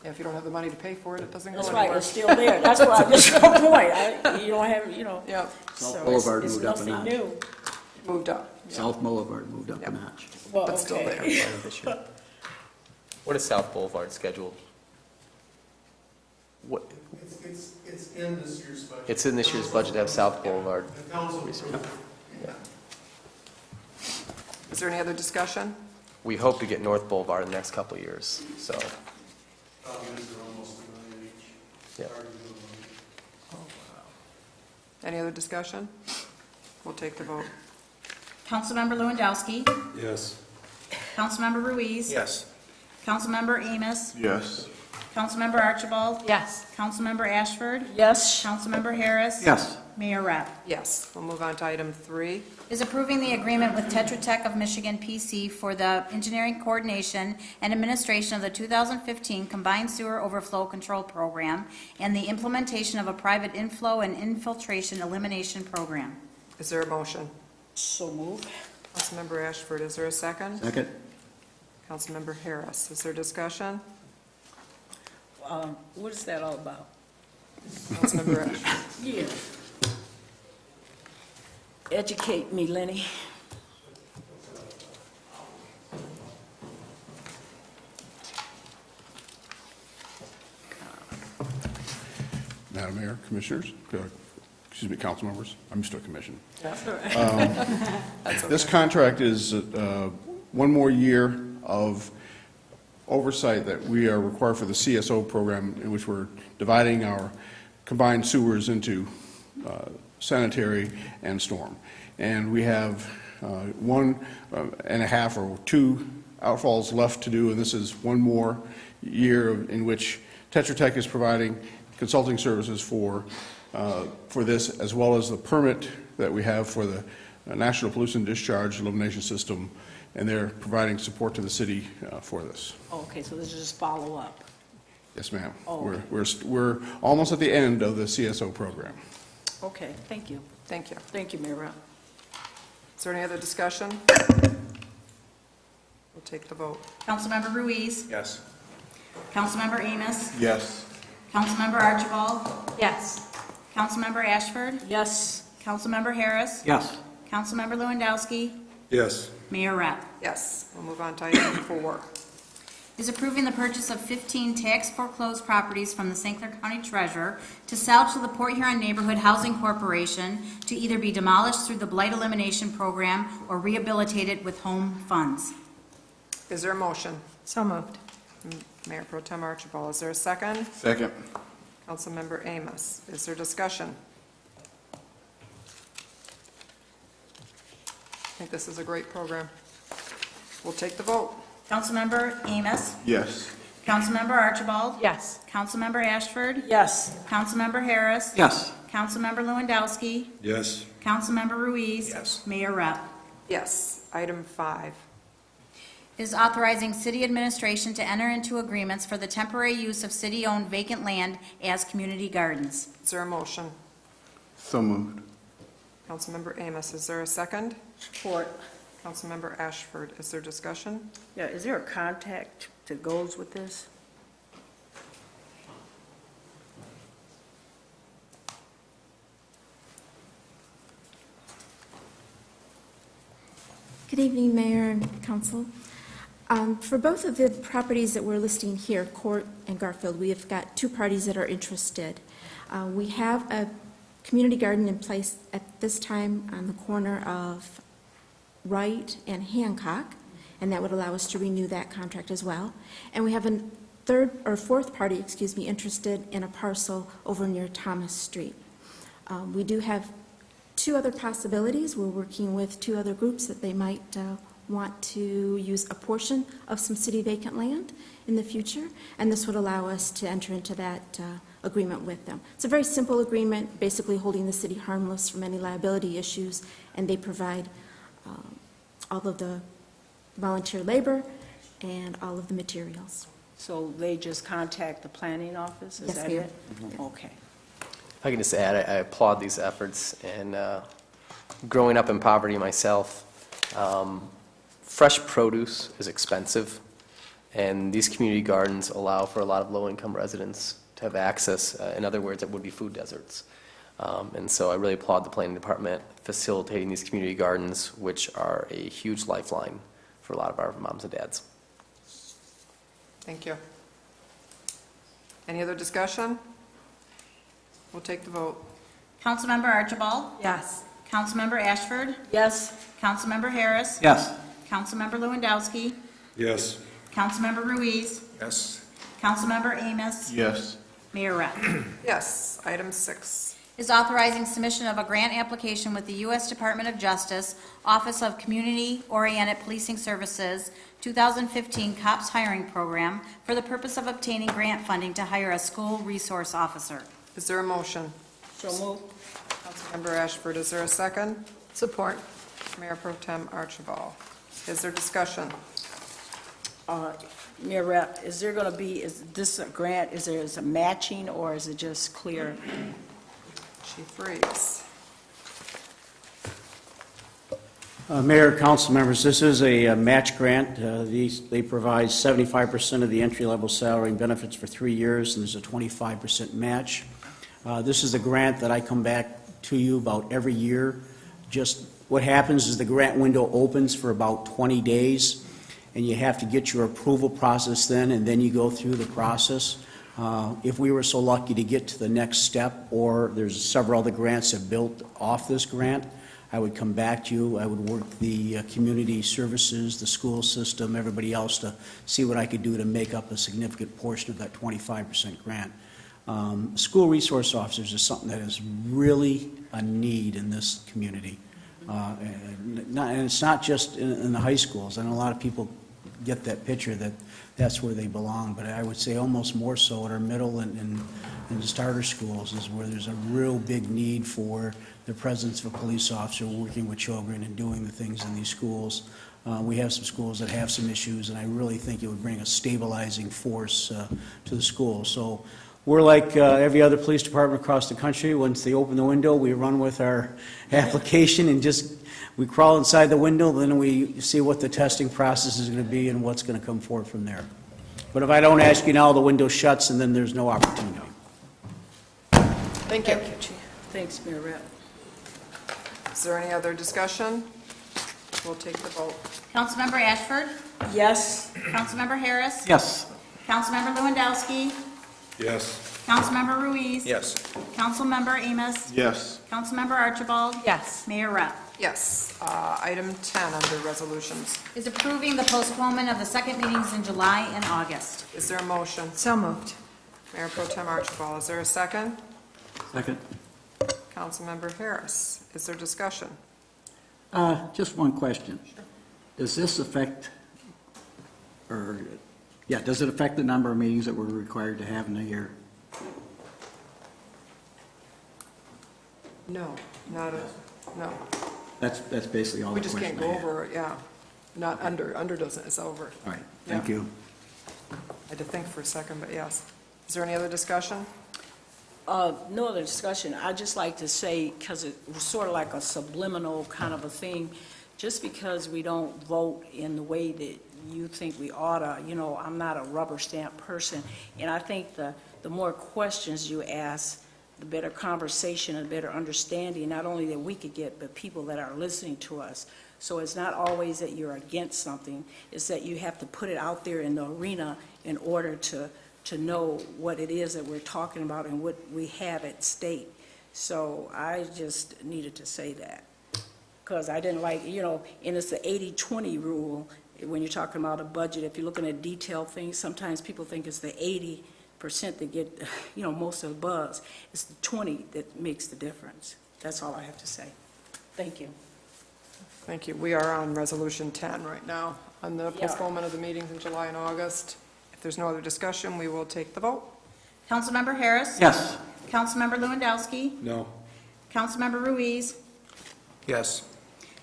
Yeah, if you don't have the money to pay for it, it doesn't go That's anywhere. right, it's still there. That's what I just point. You don't have, Yeah, South Boulevard it's moved up a nothing notch. new. moved up. Yeah. South Boulevard moved up Yep. a notch. Well, But still okay. there. What is South Boulevard scheduled? What, It's in this year's budget. it's in this year's budget to have South Boulevard. The council approved it. Is there any other discussion? We hope to get North Boulevard in the next couple of years, so, These are almost $1 million each. yeah. Any other discussion? We'll take the vote. Councilmember Lewandowski. Yes. Councilmember Ruiz. Yes. Councilmember Amos. Yes. Councilmember Archibald. Yes. Councilmember Ashford. Yes, Councilmember Harris. Yes. Mayor Rep. Yes, we'll move on to item 3. Is approving the agreement with Tetra Tech of Michigan PC for the engineering coordination and administration of the 2015 Combined Sewer Overflow Control Program and the implementation of a private inflow and infiltration elimination program. Is there a motion? so moved. Councilmember Ashford, is there a second? Second? Councilmember Harris, is there discussion? What is that all about? Councilmember Ashford. Yeah. Educate me, Lenny. Madam Mayor, Commissioners, excuse me, council members, I'm still a commission. That's okay. This contract is one more year of oversight that we are required for the CSO program, in which we're dividing our combined sewers into sanitary and storm. And we have 1.5 or 2 outfalls left to do, and this is one more year in which Tetra Tech is providing consulting services for this, as well as the permit that we have for the National Pollution Discharge Elimination System, and they're providing support to the city for this. Okay, so this is just follow up. Yes, ma'am. Oh, okay. We're almost at the end of the CSO program. Okay, thank you. Thank you. Thank you, Mayor. Is there any other discussion? We'll take the vote. Councilmember Ruiz. Yes. Councilmember Amos. Yes. Councilmember Archibald. Yes. Councilmember Ashford. Yes, Councilmember Harris. Yes. Councilmember Lewandowski. Yes. Mayor Rep. Yes, we'll move on to item 4. Is approving the purchase of 15 tax foreclosed properties from the St. Clair County Treasurer to sell to the Port Huron Neighborhood Housing Corporation to either be demolished through the Blight Elimination Program or rehabilitated with home funds. Is there a motion? So moved. Mayor Pro Tem Archibald, is there a second? Second. Councilmember Amos, is there discussion? I think this is a great program. We'll take the vote. Councilmember Amos. Yes. Councilmember Archibald. Yes. Councilmember Ashford. Yes. Councilmember Harris. Yes. Councilmember Lewandowski. Yes. Councilmember Ruiz. Yes. Mayor Rep. Yes. Item 5. Is authorizing city administration to enter into agreements for the temporary use of city-owned vacant land as community gardens. Is there a motion? So moved. Councilmember Amos, is there a second? Support. Councilmember Ashford, is there discussion? Yeah, is there a contact that goes with this? Good evening, Mayor and Council. For both of the properties that we're listing here, Court and Garfield, we have got two parties that are interested. We have a community garden in place at this time on the corner of Wright and Hancock, and that would allow us to renew that contract as well. And we have a fourth party, interested in a parcel over near Thomas Street. We do have two other possibilities. We're working with two other groups that they might want to use a portion of some city vacant land in the future, and this would allow us to enter into that agreement with them. It's a very simple agreement, basically holding the city harmless from any liability issues, and they provide all of the volunteer labor and all of the materials. So they just contact the planning office, is Yes, that ma'am. it? Okay. If I can just add, I applaud these efforts, and growing up in poverty myself, fresh produce is expensive, and these community gardens allow for a lot of low-income residents to have access. In other words, it would be food deserts. And so I really applaud the planning department facilitating these community gardens, which are a huge lifeline for a lot of our moms and dads. Thank you. Any other discussion? We'll take the vote. Councilmember Archibald. Yes. Councilmember Ashford. Yes. Councilmember Harris. Yes. Councilmember Lewandowski. Yes. Councilmember Ruiz. Yes. Councilmember Amos. Yes. Mayor Rep. Yes. Item 6. Is authorizing submission of a grant application with the U.S. Department of Justice, Office of Community-Oriented Policing Services, 2015 COPS Hiring Program for the purpose of obtaining grant funding to hire a school resource officer. Is there a motion? So moved. Councilmember Ashford, is there a second? Support. Mayor Pro Tem Archibald. Is there discussion? Mayor Rep, is there going to be, is this a grant, is a matching, or is it just clear? Chief Reeves. Mayor, council members, this is a match grant. They provide 75% of the entry-level salary and benefits for 3 years, and there's a 25% match. This is a grant that I come back to you about every year. Just what happens is the grant window opens for about 20 days, and you have to get your approval process then, and then you go through the process. If we were so lucky to get to the next step, or there's several other grants that built off this grant, I would come back to you. I would work the community services, the school system, everybody else to see what I could do to make up a significant portion of that 25% grant. School resource officers is something that is really a need in this community. And it's not just in the high schools. I know a lot of people get that picture that that's where they belong, but I would say almost more so at our middle and the starter schools is where there's a real big need for the presence of a police officer working with children and doing the things in these schools. We have some schools that have some issues, and I really think it would bring a stabilizing force to the schools. So we're like every other police department across the country. Once they open the window, we run with our application and we crawl inside the window, then we see what the testing process is going to be and what's going to come forward from there. But if I don't ask you now, the window shuts and then there's no opportunity. Thank you. Thanks, Mayor Rep. Is there any other discussion? We'll take the vote. Councilmember Ashford. Yes. Councilmember Harris. Yes. Councilmember Lewandowski. Yes. Councilmember Ruiz. Yes. Councilmember Amos. Yes. Councilmember Archibald. Yes. Mayor Rep. Yes, item 10 under resolutions. Is approving the postponement of the second meetings in July and August. Is there a motion? So moved. Mayor Pro Tem Archibald, is there a second? Second. Councilmember Harris, is there discussion? Just one question. Does this affect, does it affect the number of meetings that we're required to have in a year? No, no. That's basically all We the just question can't I go have. over it, yeah. Not under doesn't, it's over. All right, thank Yeah. you. I had to think for a second, but yes. Is there any other discussion? No other discussion. I'd just like to say, because it was sort of like a subliminal kind of a thing, just because we don't vote in the way that you think we oughta, I'm not a rubber stamp person, and I think the more questions you ask, the better conversation and better understanding, not only that we could get, but people that are listening to us. So it's not always that you're against something, it's that you have to put it out there in the arena in order to know what it is that we're talking about and what we have at stake. So I just needed to say that, because I didn't like, and it's the 80-20 rule, when you're talking about a budget, if you're looking at detailed things, sometimes people think it's the 80% that get, most of the buzz. It's the 20 that makes the difference. That's all I have to say. Thank you. Thank you. We are on Resolution 10 right now, on the Yeah. postponement of the meetings in July and August. If there's no other discussion, we will take the vote. Councilmember Harris? Yes. Councilmember Lewandowski? No. Councilmember Ruiz? Yes.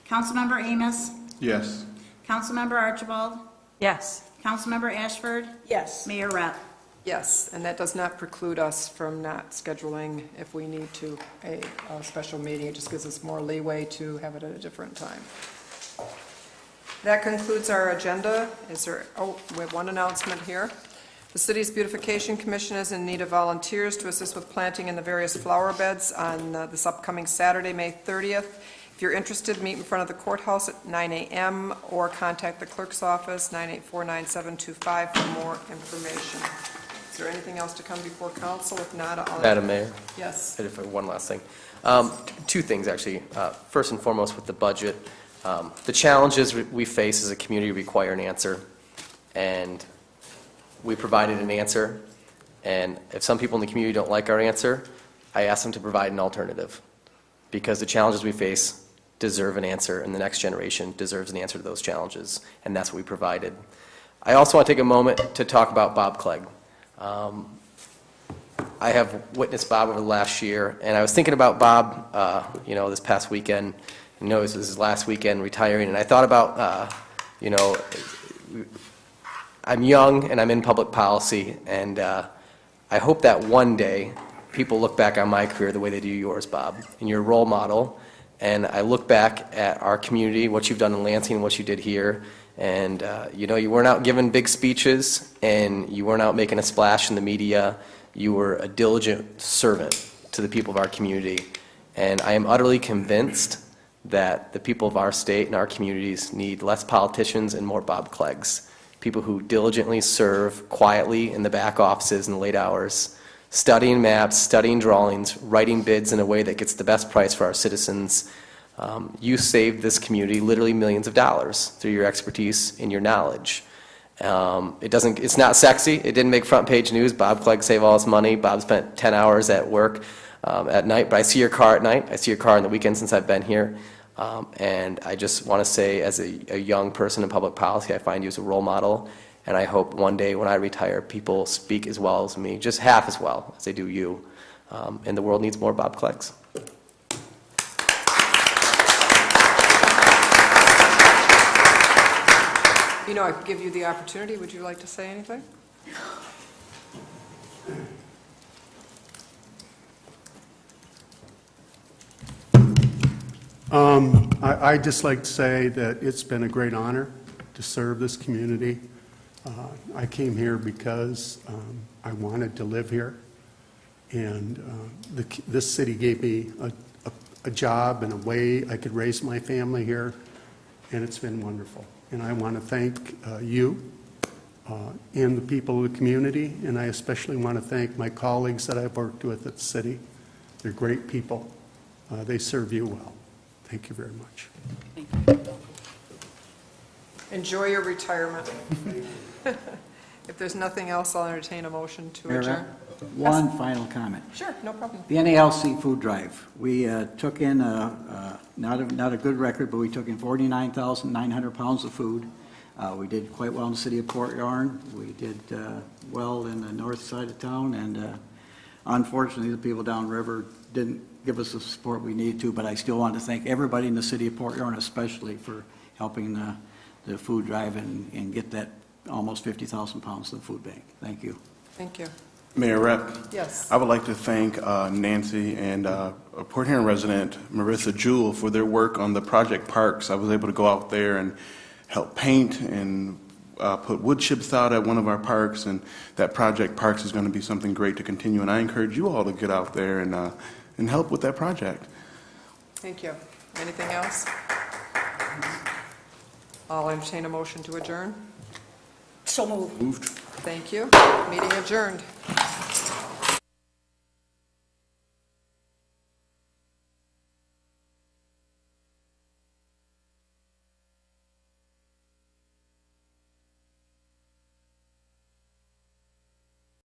Councilmember Amos? Yes. Councilmember Archibald? Yes. Councilmember Ashford? Yes. Mayor Rep? Yes, and that does not preclude us from not scheduling, if we need to, a special meeting. It just gives us more leeway to have it at a different time. That concludes our agenda. Is there, we have one announcement here. The city's beautification commission is in need of volunteers to assist with planting in the various flower beds on this upcoming Saturday, May 30th. If you're interested, meet in front of the courthouse at 9 a.m. or contact the clerk's office, 984-9725, for more information. Is there anything else to come before council? If not, I'll... Madam Mayor? Yes. I did for one last thing. Two things, actually. First and foremost, with the budget, the challenges we face as a community require an answer, and we provided an answer, and if some people in the community don't like our answer, I ask them to provide an alternative, because the challenges we face deserve an answer, and the next generation deserves an answer to those challenges, and that's what we provided. I also want to take a moment to talk about Bob Clegg. I have witnessed Bob over the last year, and I was thinking about Bob, this past weekend. I know this was his last weekend retiring, and I thought about, I'm young and I'm in public policy, and I hope that one day people look back on my career the way they do yours, Bob, and you're a role model. And I look back at our community, what you've done in Lansing, what you did here, and you weren't out giving big speeches, and you weren't out making a splash in the media. You were a diligent servant to the people of our community, and I am utterly convinced that the people of our state and our communities need less politicians and more Bob Cleggs, people who diligently serve quietly in the back offices in the late hours, studying maps, studying drawings, writing bids in a way that gets the best price for our citizens. You saved this community literally millions of dollars through your expertise and your knowledge. It's not sexy. It didn't make front page news. Bob Clegg saved all his money. Bob spent 10 hours at work at night, but I see your car at night. I see your car on the weekend since I've been here. And I just want to say, as a young person in public policy, I find you as a role model. And I hope one day when I retire, people speak as well as me, just half as well as they do you. And the world needs more Bob Cleggs. I could give you the opportunity. Would you like to say anything? I'd just like to say that it's been a great honor to serve this community. I came here because I wanted to live here, and this city gave me a job and a way I could raise my family here, and it's been wonderful. And I want to thank you and the people of the community, and I especially want to thank my colleagues that I've worked with at the city. They're great people. They serve you well. Thank you very much. Enjoy your retirement. If there's nothing else, I'll entertain a motion to Mayor adjourn. Rep, one final comment. Sure, no problem. The NALC food drive, we took in, not a good record, but we took in 49,900 pounds of food. We did quite well in the city of Port Huron. We did well in the north side of town, and unfortunately, the people downriver didn't give us the support we needed to, but I still want to thank everybody in the city of Port Huron especially for helping the food drive and get that almost 50,000 pounds to the food bank. Thank you. Thank you. Mayor Rep. Yes. I would like to thank Nancy and a Port Huron resident, Marissa Jewell, for their work on the Project Parks. I was able to go out there and help paint and put wood chips out at one of our parks, and that Project Parks is going to be something great to continue, and I encourage you all to get out there and help with that project. Thank you. Anything else? I'll entertain a motion to adjourn. So moved. Moved. Thank you. Meeting adjourned.